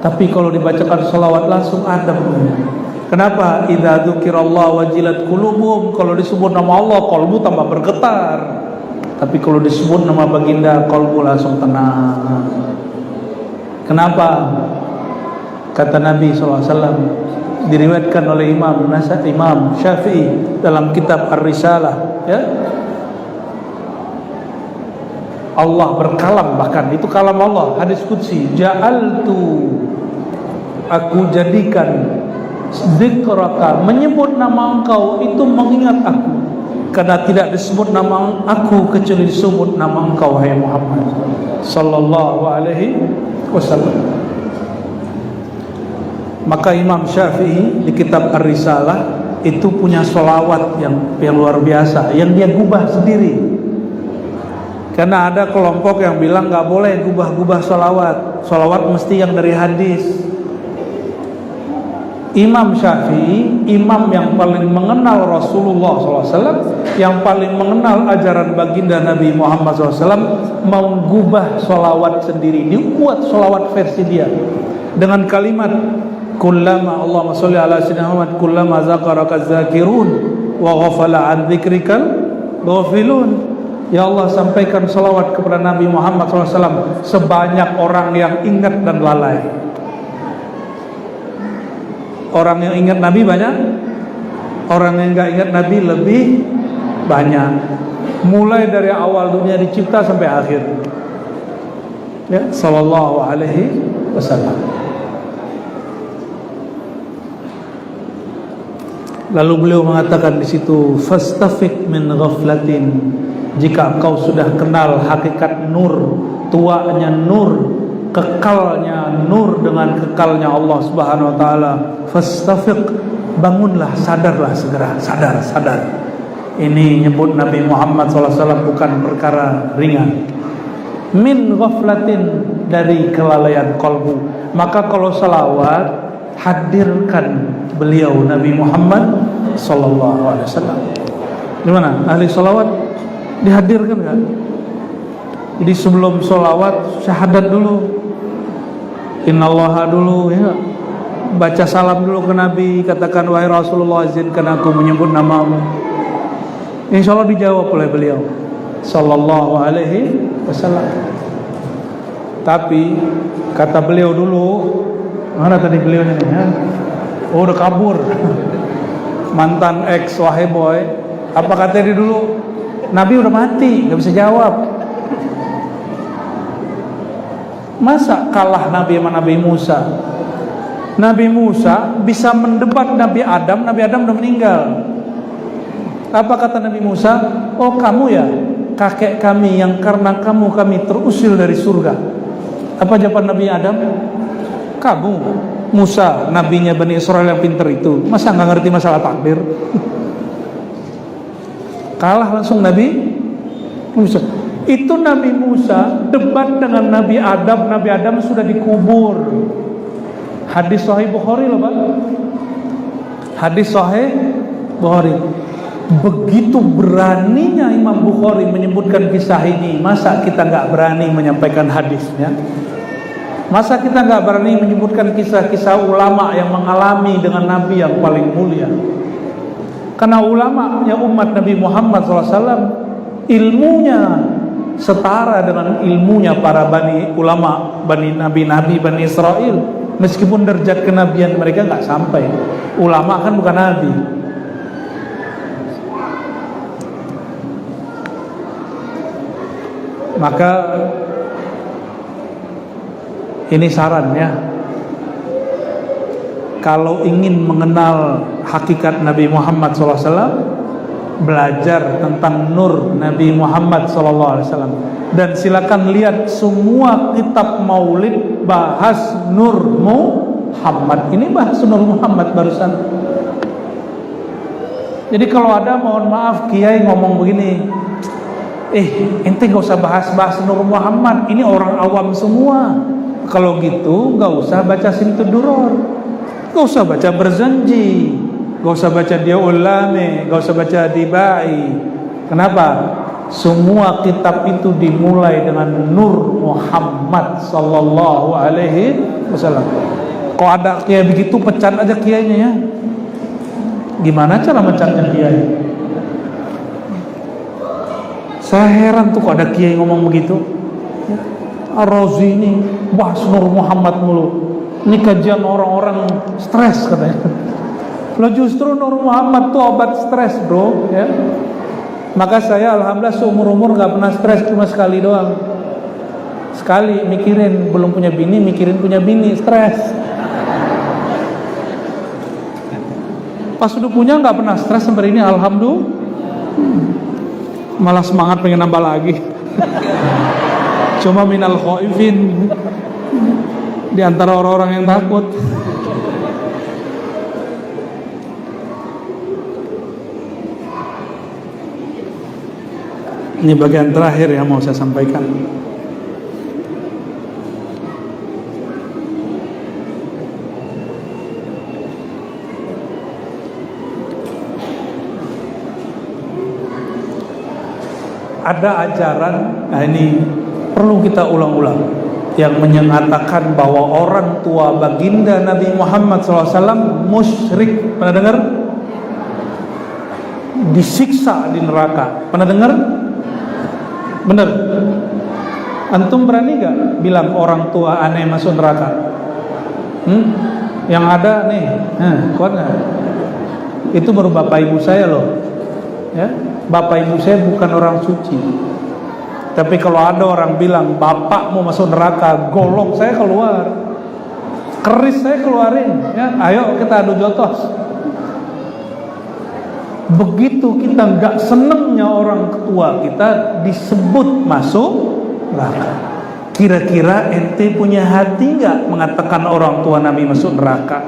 Tapi kalau dibacakan sholawat langsung adem. Kenapa? Idza dzukirallah wajilat qulubuhum. Kalau disebut nama Allah, qalbu tambah bergetar. Tapi kalau disebut nama baginda, qalbu langsung tenang. Kenapa? Kata Nabi SAW, diriwayatkan oleh Imam Syafi'i dalam kitab Ar-Risalah, ya, Allah berkalam, bahkan itu kalam Allah, hadis qudsi, ja'altu, aku jadikan, zikraka, menyebut nama engkau itu mengingat aku, karena tidak disebut nama aku kecuali disebut nama engkau, hai Muhammad sallallahu alaihi wasallam. Maka Imam Syafi'i di kitab Ar-Risalah itu punya sholawat yang luar biasa, yang dia gubah sendiri. Karena ada kelompok yang bilang nggak boleh gubah-gubah sholawat mesti yang dari hadis. Imam Syafi'i, imam yang paling mengenal Rasulullah SAW, yang paling mengenal ajaran baginda Nabi Muhammad SAW, mau gubah sholawat sendiri, dibuat sholawat versi dia dengan kalimat kullama, Allahumma sholli ala sayyidina Muhammad, kullama zakaraka zakirun wa ghafala an dzikrikal ghafilun. Ya Allah, sampaikan salawat kepada Nabi Muhammad SAW sebanyak orang yang ingat dan lalai. Orang yang ingat Nabi banyak, orang yang enggak ingat Nabi lebih banyak. Mulai dari awal dunia dicipta sampai akhir, ya, sallallahu alaihi wasallam. Lalu beliau mengatakan di situ, fastafiq min ghaflatin, jika engkau sudah kenal hakikat nur, tuanya nur, kekalnya nur dengan kekalnya Allah Subhanahu wa taala, fastafiq, bangunlah, sadarlah segera, sadar. Ini nyebut Nabi Muhammad SAW bukan perkara ringan. Min ghaflatin, dari kelalaian kalbu. Maka kalau salawat, hadirkan beliau Nabi Muhammad sallallahu alaihi wasallam. Gimana? Ahli salawat dihadirkan kan? Jadi sebelum salawat syahadat dulu, innallaha dulu, ya, baca salam dulu ke Nabi, katakan wahai Rasulullah, izinkan aku menyebut namamu. Insyaallah dijawab oleh beliau sallallahu alaihi wasallam. Tapi kata beliau dulu, mana tadi beliau ini, ya? Oh, udah kabur. Mantan ex wahai boy. Apa kata dia dulu? Nabi udah mati, gak bisa jawab. Masa kalah Nabi sama Nabi Musa? Nabi Musa bisa mendebat Nabi Adam udah meninggal. Apa kata Nabi Musa? Oh, kamu ya kakek kami yang karena kamu kami terusir dari surga. Apa jawaban Nabi Adam? Kamu Musa, nabinya Bani Israel yang pintar itu, masa nggak ngerti masalah takdir? Kalah langsung Nabi Musa. Itu Nabi Musa debat dengan Nabi Adam sudah dikubur. Hadis Sahih Bukhari loh Pak. Hadis Sahih Bukhari. Begitu beraninya Imam Bukhari menyebutkan kisah ini, masa kita nggak berani menyampaikan hadisnya? Masa kita nggak berani menyebutkan kisah-kisah ulama yang mengalami dengan Nabi yang paling mulia? Karena ulama yang umat Nabi Muhammad SAW ilmunya setara dengan ilmunya para ulama Bani Israel. Meskipun derajat kenabian mereka nggak sampai. Ulama kan bukan nabi. Maka ini saran ya, kalau ingin mengenal hakikat Nabi Muhammad SAW, belajar tentang nur Nabi Muhammad SAW. Dan silakan lihat semua kitab maulid bahas nur Muhammad. Ini bahas nur Muhammad barusan. Jadi kalau ada, mohon maaf, kiai ngomong begini, ente gak usah bahas nur Muhammad, ini orang awam semua. Kalau gitu gak usah baca Simtud Duror, gak usah baca Berzanji, gak usah baca Dia Ulame, gak usah baca Dibai. Kenapa? Semua kitab itu dimulai dengan Nur Muhammad sallallahu alaihi wasallam. Kalau ada kiai begitu, pecat aja kiainya ya. Gimana cara mecatnya kiai? Saya heran tuh kok ada kiai ngomong begitu. Ar-Razi ini bahas Nur Muhammad mulu. Ini kajian orang-orang stres katanya. Lo justru Nur Muhammad tuh obat stres bro ya. Maka saya alhamdulillah seumur-umur gak pernah stres, cuma sekali doang. Sekali mikirin belum punya bini, mikirin punya bini, stres. Pas udah punya gak pernah stres sampai ini, alhamdulillah. Malah semangat pengen nambah lagi. Cuma minal khaifin, di antara orang-orang yang takut. Ini bagian terakhir yang mau saya sampaikan. Ada ajaran, nah ini perlu kita ulang-ulang, yang menyatakan bahwa orang tua baginda Nabi Muhammad SAW musyrik. Pernah dengar? Disiksa di neraka. Pernah dengar? Bener? Antum berani gak bilang orang tua aneh masuk neraka? Yang ada nih, kuat gak? Itu baru bapak ibu saya loh ya. Bapak ibu saya bukan orang suci. Tapi kalau ada orang bilang bapak mau masuk neraka, golok saya keluar, keris saya keluarin ya. Ayo kita adu jotos. Begitu kita gak senengnya orang tua kita disebut masuk neraka. Kira-kira ente punya hati gak mengatakan orang tua Nabi masuk neraka?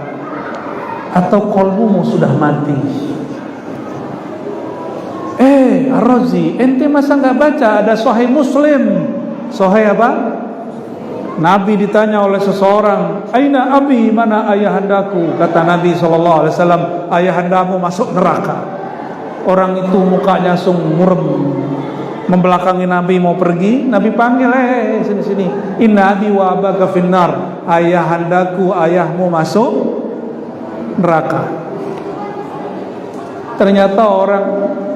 Atau kolbumu sudah mati? Ar-Razi, ente masa gak baca ada Sahih Muslim? Sahih apa? Nabi ditanya oleh seseorang, aina abi, mana ayahandaku? Kata Nabi SAW, ayahandamu masuk neraka. Orang itu mukanya langsung murem, membelakangi Nabi mau pergi. Nabi panggil, sini. Inna abi wa abaka finnar, ayahandaku, ayahmu masuk neraka. Ternyata orang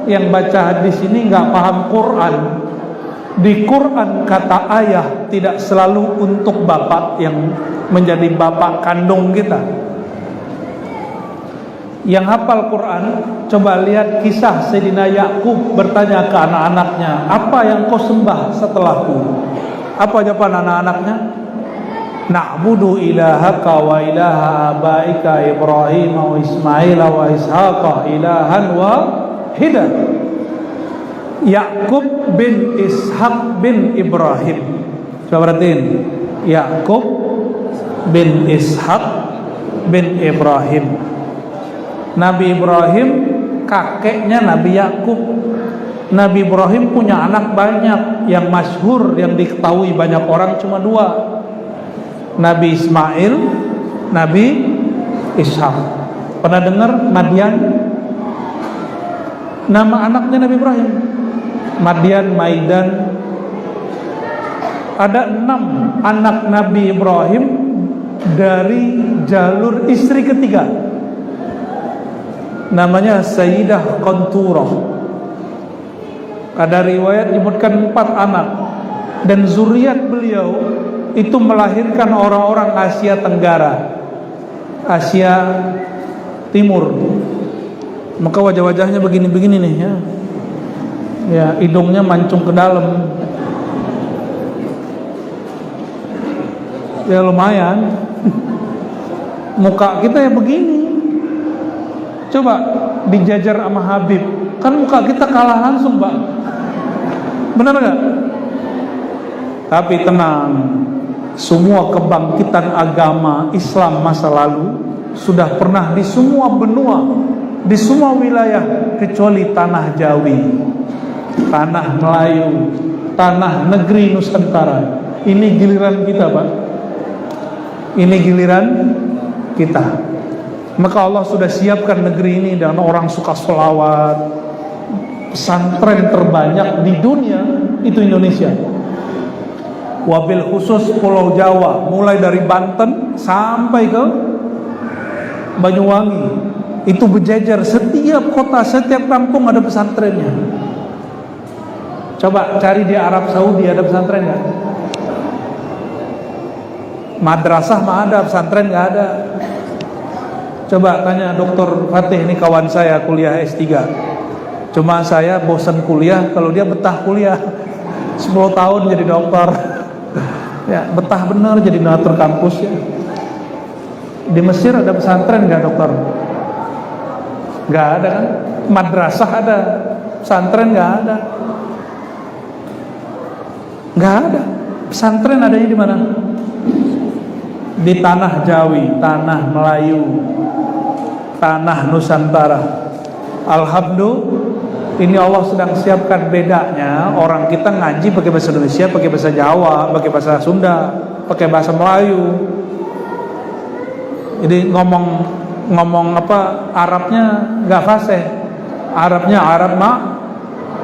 yang baca hadis ini nggak paham Quran. Di Quran kata ayah tidak selalu untuk bapak yang menjadi bapak kandung kita. Yang hafal Quran, coba lihat kisah Sayyidina Yakub bertanya ke anak-anaknya, apa yang kau sembah setelahku? Apa jawaban anak-anaknya? na'budu ilahaka wa ilaha abaika Ibrahim wa Ismail wa Ishaqa ilahan wahida. Yakub bin Ishaq bin Ibrahim. Coba perhatiin, Yakub bin Ishaq bin Ibrahim. Nabi Ibrahim kakeknya Nabi Yakub. Nabi Ibrahim punya anak banyak, yang masyhur, yang diketahui banyak orang cuma 2. Nabi Ismail, Nabi Ishaq. Pernah dengar Madian? Nama anaknya Nabi Ibrahim, Madian, Maidan. Ada 6 anak Nabi Ibrahim dari jalur istri ketiga. Namanya Sayyidah Qanturah. Ada riwayat menyebutkan 4 anak. Dan zuriat beliau itu melahirkan orang-orang Asia Tenggara, Asia Timur. Maka wajah-wajahnya begini-begini nih ya. Ya, hidungnya mancung ke dalam. Ya lumayan. Muka kita ya begini. Coba dijajar sama Habib, kan muka kita kalah langsung, Pak. Benar gak? Tapi tenang, semua kebangkitan agama Islam masa lalu sudah pernah di semua benua, di semua wilayah kecuali tanah Jawi, tanah Melayu, tanah negeri Nusantara. Ini giliran kita, Pak. Ini giliran kita. Maka Allah sudah siapkan negeri ini dengan orang suka sholawat. Pesantren terbanyak di dunia itu Indonesia. Wabil khusus Pulau Jawa, mulai dari Banten sampai ke Banyuwangi, itu berjejer. Setiap kota, setiap kampung ada pesantrennya. Coba cari di Arab Saudi ada pesantren nggak? Madrasah mah ada, pesantren nggak ada. Coba tanya Dr. Fatih, ini kawan saya kuliah S3. Cuma saya bosan kuliah, kalau dia betah kuliah 10 tahun jadi dokter. Ya, betah bener jadi donatur kampus ya. Di Mesir ada pesantren nggak, dokter? Nggak ada kan? Madrasah ada, pesantren nggak ada. Nggak ada. Pesantren adanya di mana? Di tanah Jawi, tanah Melayu, tanah Nusantara. Alhamdulillah, ini Allah sedang siapkan bedanya. Orang kita ngaji pakai bahasa Indonesia, pakai bahasa Jawa, pakai bahasa Sunda, pakai bahasa Melayu. Jadi ngomong apa Arabnya nggak fasih. Arabnya Arab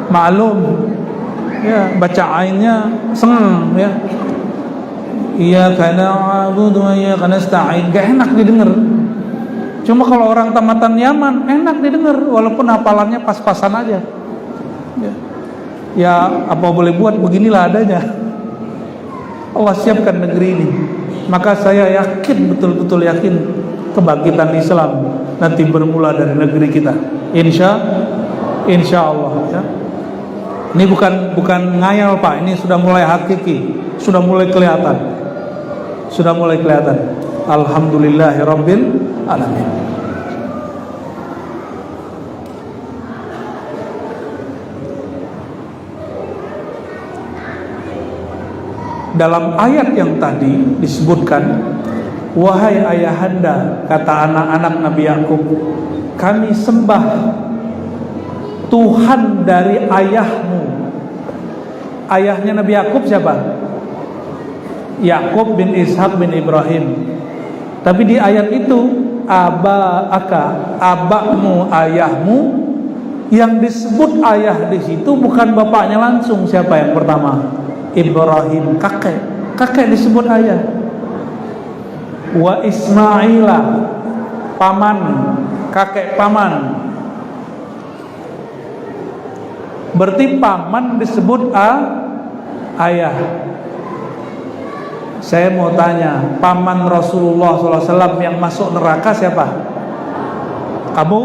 maklum. Ya, baca ainnya seneng ya. Iya karena abudu ya karena nasta'in, gak enak didengar. Cuma kalau orang tamatan Yaman enak didengar, walaupun hafalannya pas-pasan aja. Ya apa boleh buat, beginilah adanya. Allah siapkan negeri ini. Maka saya yakin, betul-betul yakin, kebangkitan Islam nanti bermula dari negeri kita. Insya Allah ya. Ini bukan ngayal, Pak. Ini sudah mulai hakiki, sudah mulai kelihatan. Alhamdulillahirabbil alamin. Dalam ayat yang tadi disebutkan, wahai ayahanda, kata anak-anak Nabi Yakub, kami sembah Tuhan dari ayahmu. Ayahnya Nabi Yakub siapa? Yakub bin Ishaq bin Ibrahim. Tapi di ayat itu abakmu, ayahmu. Yang disebut ayah di situ bukan bapaknya langsung. Siapa yang pertama? Ibrahim, kakek disebut ayah. Wa Ismaila, paman, kakek paman. Berarti paman disebut ayah. Saya mau tanya, paman Rasulullah SAW yang masuk neraka siapa? Kamu?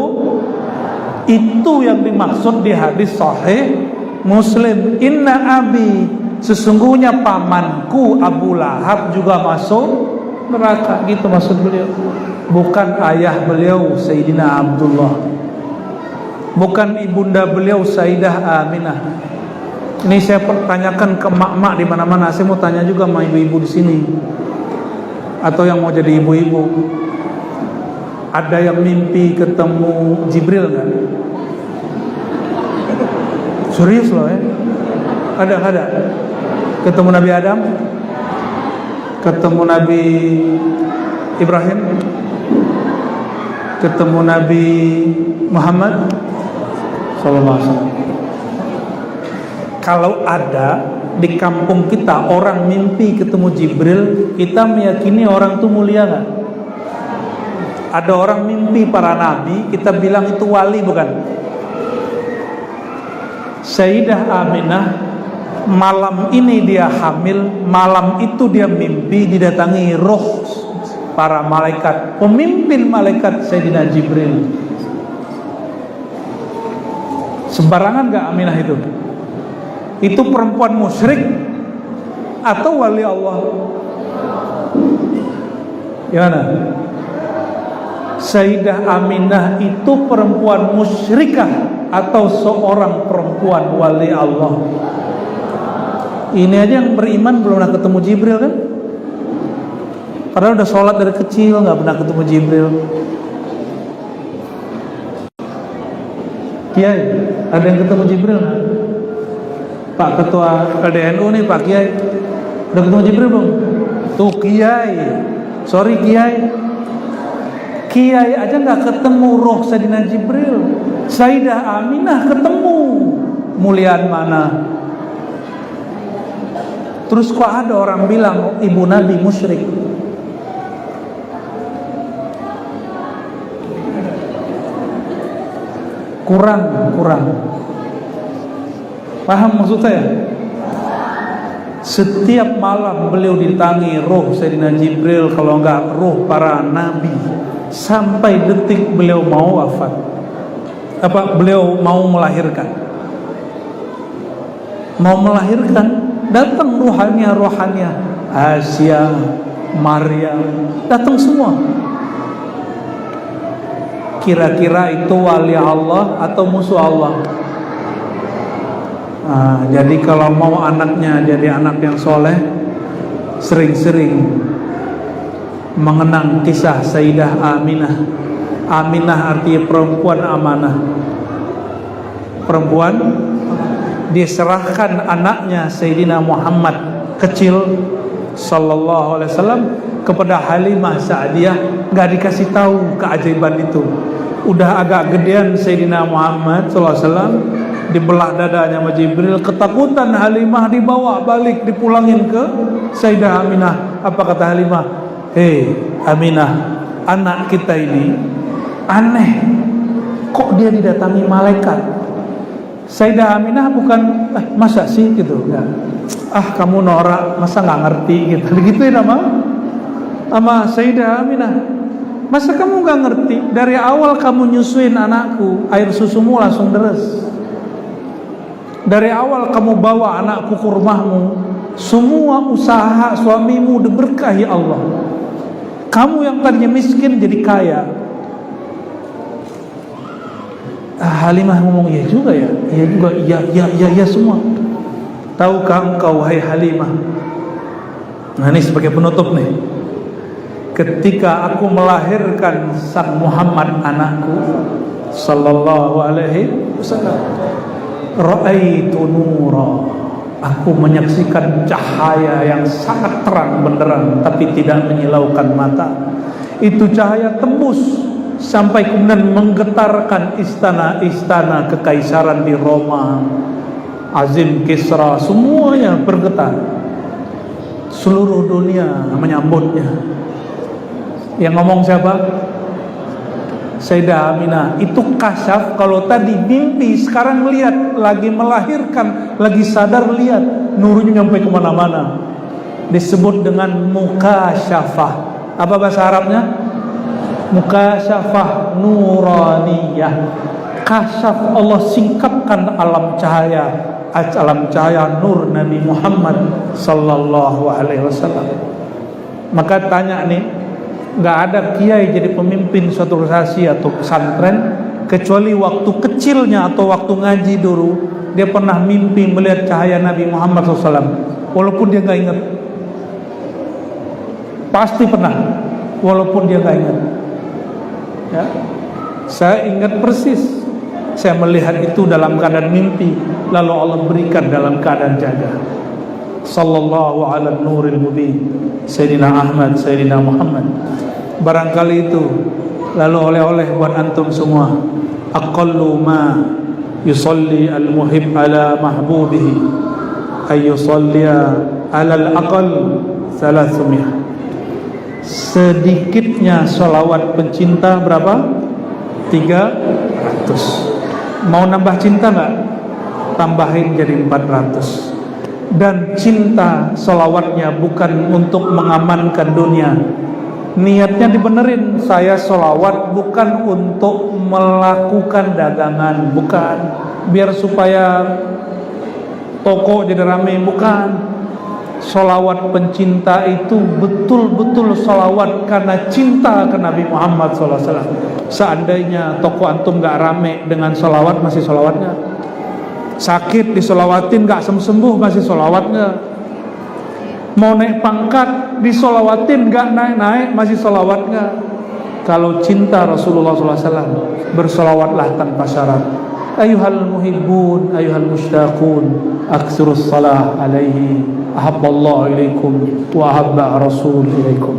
Itu yang dimaksud di hadis sahih Muslim. Inna abi, sesungguhnya pamanku Abu Lahab juga masuk neraka, gitu maksud beliau. Bukan ayah beliau Sayyidina Abdullah, bukan ibunda beliau Sayyidah Aminah. Ini saya pertanyakan ke mak-mak di mana-mana. Saya mau tanya juga sama ibu-ibu di sini, atau yang mau jadi ibu-ibu. Ada yang mimpi ketemu Jibril nggak? Serius loh ya? Ada. Ketemu Nabi Adam, ketemu Nabi Ibrahim, ketemu Nabi Muhammad sallallahu alaihi wasallam. Kalau ada di kampung kita orang mimpi ketemu Jibril, kita meyakini orang itu mulia nggak? Ada orang mimpi para nabi, kita bilang itu wali bukan? Sayyidah Aminah malam ini dia hamil, malam itu dia mimpi didatangi roh para malaikat, pemimpin malaikat Sayyidina Jibril. Sembarangan gak Aminah itu? Itu perempuan musyrik atau wali Allah? Gimana? Sayyidah Aminah itu perempuan musyrikah atau seorang perempuan wali Allah? Ini aja yang beriman belum pernah ketemu Jibril kan? Padahal udah sholat dari kecil gak pernah ketemu Jibril. Kiai, ada yang ketemu Jibril gak? Pak Ketua LDNU nih, Pak Kiai, udah ketemu Jibril belum? Tuh Kiai, sorry Kiai aja gak ketemu roh Sayyidina Jibril. Sayyidah Aminah ketemu, muliaan mana? Terus kok ada orang bilang ibu Nabi musyrik? Kurang. Paham maksud saya? Setiap malam beliau ditangi roh Sayyidina Jibril, kalau enggak roh para nabi, sampai detik beliau mau wafat. Beliau mau melahirkan. Datang rohania, Asia, Maryam, datang semua. Kira-kira itu wali Allah atau musuh Allah? Nah, jadi kalau mau anaknya jadi anak yang soleh, sering-sering mengenang kisah Sayyidah Aminah. Aminah artinya perempuan amanah. Perempuan diserahkan anaknya Sayyidina Muhammad kecil sallallahu alaihi wasallam kepada Halimah Sa'diyah, nggak dikasih tahu keajaiban itu. Udah agak gedean Sayyidina Muhammad sallallahu alaihi wasallam, dibelah dadanya sama Jibril, ketakutan Halimah, dibawa balik, dipulangin ke Sayyidah Aminah. Apa kata Halimah? Hei Aminah, anak kita ini aneh, kok dia didatangi malaikat? Sayyidah Aminah bukan masa sih gitu ya. Kamu norak, masa nggak ngerti gitu. Digituin sama Sayyidah Aminah. Masa kamu nggak ngerti? Dari awal kamu nyusuin anakku, air susumu langsung deres. Dari awal kamu bawa anakku ke rumahmu, semua usaha suamimu diberkahi Allah. Kamu yang tadinya miskin jadi kaya. Halimah ngomong, iya juga ya, iya semua. Tahukah engkau wahai Halimah? Nah ini sebagai penutup nih. Ketika aku melahirkan sang Muhammad anakku sallallahu alaihi wasallam, ra'aitu nura, aku menyaksikan cahaya yang sangat terang benderang tapi tidak menyilaukan mata. Itu cahaya tembus sampai kemudian menggetarkan istana-istana kekaisaran di Roma, Azim, Kisra, semuanya bergetar. Seluruh dunia menyambutnya. Yang ngomong siapa? Sayyidah Aminah. Itu kasyaf. Kalau tadi mimpi, sekarang lihat, lagi melahirkan, lagi sadar, lihat, nurnya nyampe kemana-mana. Disebut dengan mukasyafah. Apa bahasa Arabnya? Mukasyafah nuraniyah. Kasyaf, Allah singkapkan alam cahaya nur Nabi Muhammad sallallahu alaihi wasallam. Maka tanya nih, nggak ada kiai jadi pemimpin suatu organisasi atau pesantren kecuali waktu kecilnya atau waktu ngaji dulu dia pernah mimpi melihat cahaya Nabi Muhammad SAW, walaupun dia nggak ingat. Pasti pernah, walaupun dia nggak ingat. Ya, saya ingat persis. Saya melihat itu dalam keadaan mimpi, lalu Allah berikan dalam keadaan jaga. Sallallahu ala nuril mubin, Sayyidina Ahmad, Sayyidina Muhammad. Barangkali itu lalu oleh-oleh buat antum semua. Aqallu ma yusalli al-muhib ala mahbubihi ay yusalliya ala al-aqal 300. Sedikitnya sholawat pencinta berapa? 300. Mau nambah cinta enggak? Tambahin jadi 400. Dan cinta sholawatnya bukan untuk mengamankan dunia. Niatnya dibenerin. Saya sholawat bukan untuk melakukan dagangan, bukan biar supaya toko jadi ramai, bukan. Sholawat pencinta itu betul-betul sholawat karena cinta ke Nabi Muhammad SAW. Seandainya toko antum gak rame dengan sholawat, masih sholawatnya. Sakit disolawatin gak sembuh, masih sholawatnya. Mau naik pangkat disolawatin gak naik-naik, masih sholawatnya. Kalau cinta Rasulullah SAW, bersolawatlah tanpa syarat. Ayuhal muhibbun, ayuhal mushtaqun, aktsirus salah alaihi, ahabballahu ilaikum wa ahabba rasul ilaikum.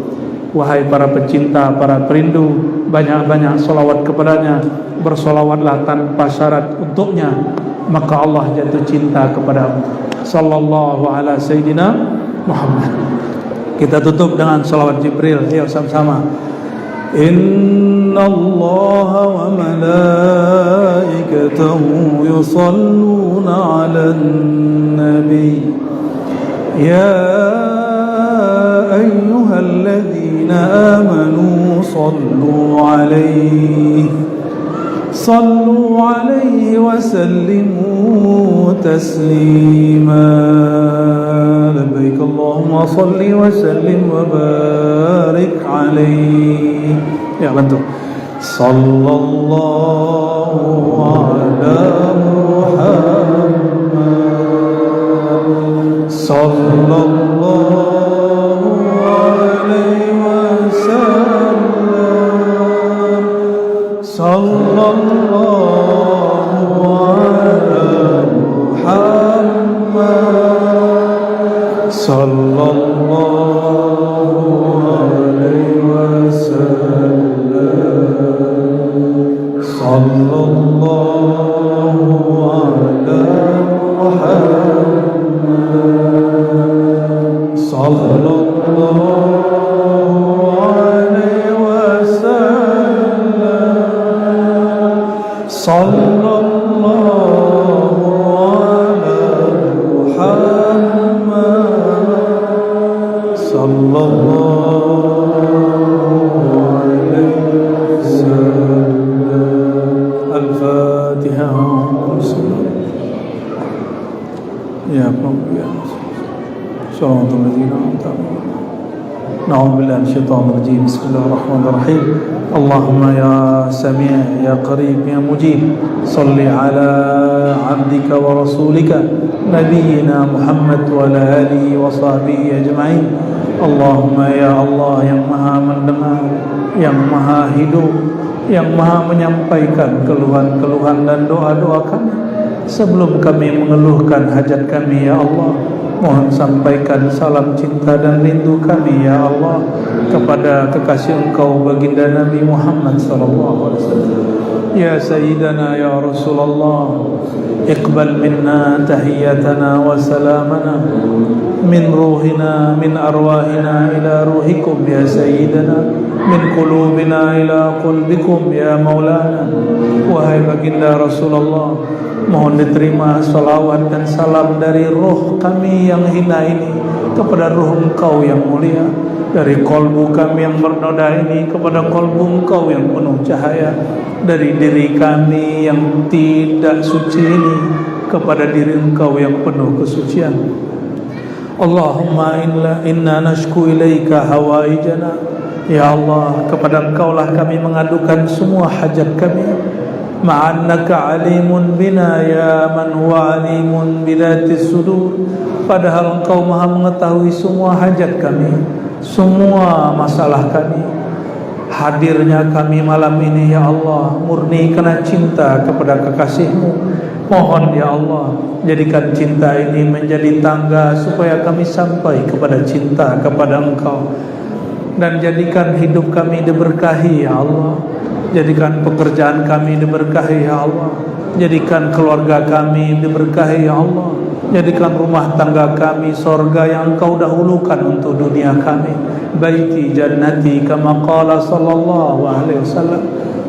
Wahai para pecinta, para perindu, banyak-banyak solawat kepadanya, bersolawatlah tanpa syarat untuknya, maka Allah jatuh cinta kepadamu. Sallallahu ala Sayyidina Muhammad. Kita tutup dengan salawat Jibril. Ayo sama-sama. Inna Allah wa malaikatahu yusalluna ala nabi ya ayyuhalladzina amanu sallu alaihi wa sallimu taslima. Labbaik Allahumma salli wa sallim wa barik alaihi. Ya, bantu. Sallallahu ala Muhammad sallallahu alaihi wasallam. Sallallahu ala Muhammad sallallahu alaihi wasallam. Sallallahu ala Muhammad sallallahu alaihi wasallam. Sallallahu ala Muhammad sallallahu alaihi wasallam. Al-Fatiha. Ya Rabbi ya Na'udzu billahi minasyaitonir rajim. Bismillahirrahmanirrahim. Allahumma ya Sami' ya Qarib ya Mujib, salli ala 'abdika wa rasulika nabiyyina Muhammad wa ala alihi wa sahbihi ajma'in. Allahumma ya Allah yang Maha mendengar, yang Maha hidup, yang Maha menyampaikan keluhan-keluhan dan doa-doa kami. Sebelum kami mengeluhkan hajat kami ya Allah, mohon sampaikan salam cinta dan rindu kami ya Allah kepada kekasih Engkau baginda Nabi Muhammad sallallahu alaihi wasallam. Ya Sayyidana ya Rasulullah, iqbal minna tahiyyatana wa salamana min ruhina min arwahina ila ruhikum ya Sayyidana, min qulubina ila qulbikum ya Maulana. Wahai baginda Rasulullah, mohon diterima salawat dan salam dari ruh kami yang hina ini kepada ruh Engkau yang mulia, dari kolbu kami yang bernoda ini kepada kolbu Engkau yang penuh cahaya, dari diri kami yang tidak suci ini kepada diri Engkau yang penuh kesucian. Allahumma inna nashku ilaika hawaijana. Ya Allah, kepada Engkau lah kami mengadukan semua hajat kami. Ma'annaka alimun bina ya man huwa alimun bidatis sudur. Padahal Engkau maha mengetahui semua hajat kami, semua masalah kami. Hadirnya kami malam ini ya Allah murni karena cinta kepada kekasih-Mu. Mohon ya Allah, jadikan cinta ini menjadi tangga supaya kami sampai kepada cinta kepada Engkau. Dan jadikan hidup kami diberkahi ya Allah. Jadikan pekerjaan kami diberkahi ya Allah. Jadikan keluarga kami diberkahi ya Allah. Jadikan rumah tangga kami sorga yang Engkau dahulukan untuk dunia kami. Baiti jannati kama qala sallallahu alaihi wasallam.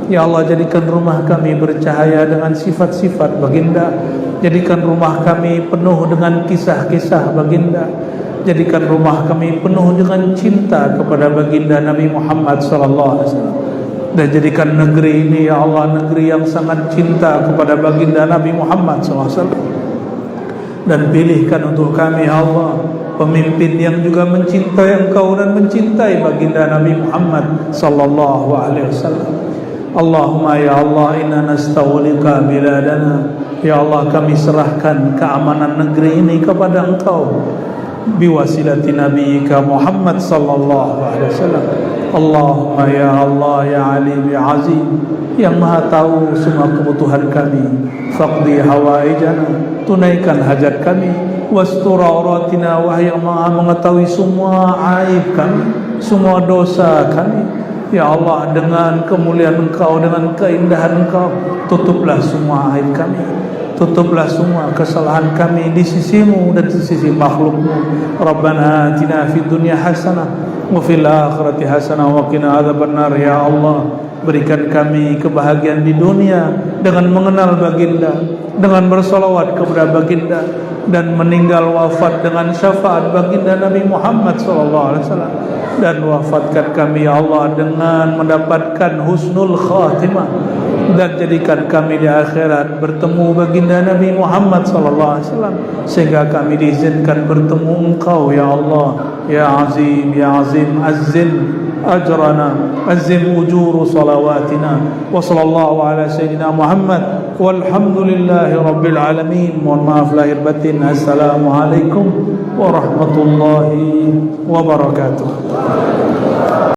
Ya Allah, jadikan rumah kami bercahaya dengan sifat-sifat baginda. Jadikan rumah kami penuh dengan kisah-kisah baginda. Jadikan rumah kami penuh dengan cinta kepada baginda Nabi Muhammad SAW. Dan jadikan negeri ini ya Allah negeri yang sangat cinta kepada baginda Nabi Muhammad SAW. Dan pilihkan untuk kami ya Allah pemimpin yang juga mencintai Engkau dan mencintai baginda Nabi Muhammad SAW. Allahumma ya Allah inna nastawlika biladana. Ya Allah, kami serahkan keamanan negeri ini kepada Engkau biwasilati nabiyika Muhammad sallallahu alaihi wasallam. Allahumma ya Allah ya alim ya azim, yang maha tahu semua kebutuhan kami. Faqdi hawaijana, tunaikan hajat kami. Wastur auratina, wahai yang maha mengetahui semua aib kami, semua dosa kami. Ya Allah, dengan kemuliaan Engkau, dengan keindahan Engkau, tutuplah semua aib kami. Tutuplah semua kesalahan kami di sisi-Mu dan di sisi makhluk-Mu. Rabbana atina fid dunya hasanah wa fil akhirati hasanah wa qina adzabannar. Ya Allah, berikan kami kebahagiaan di dunia dengan mengenal baginda, dengan bersolawat kepada baginda, dan meninggal wafat dengan syafaat baginda Nabi Muhammad SAW. Dan wafatkan kami ya Allah dengan mendapatkan husnul khatimah, dan jadikan kami di akhirat bertemu baginda Nabi Muhammad SAW, sehingga kami diizinkan bertemu Engkau ya Allah ya azim ya azim. Azzim ajrana, azzim ujuru salawatina. Wa sallallahu ala sayyidina Muhammad walhamdulillahi rabbil alamin. Mohon maaf lahir batin. Assalamualaikum warahmatullahi wabarakatuh.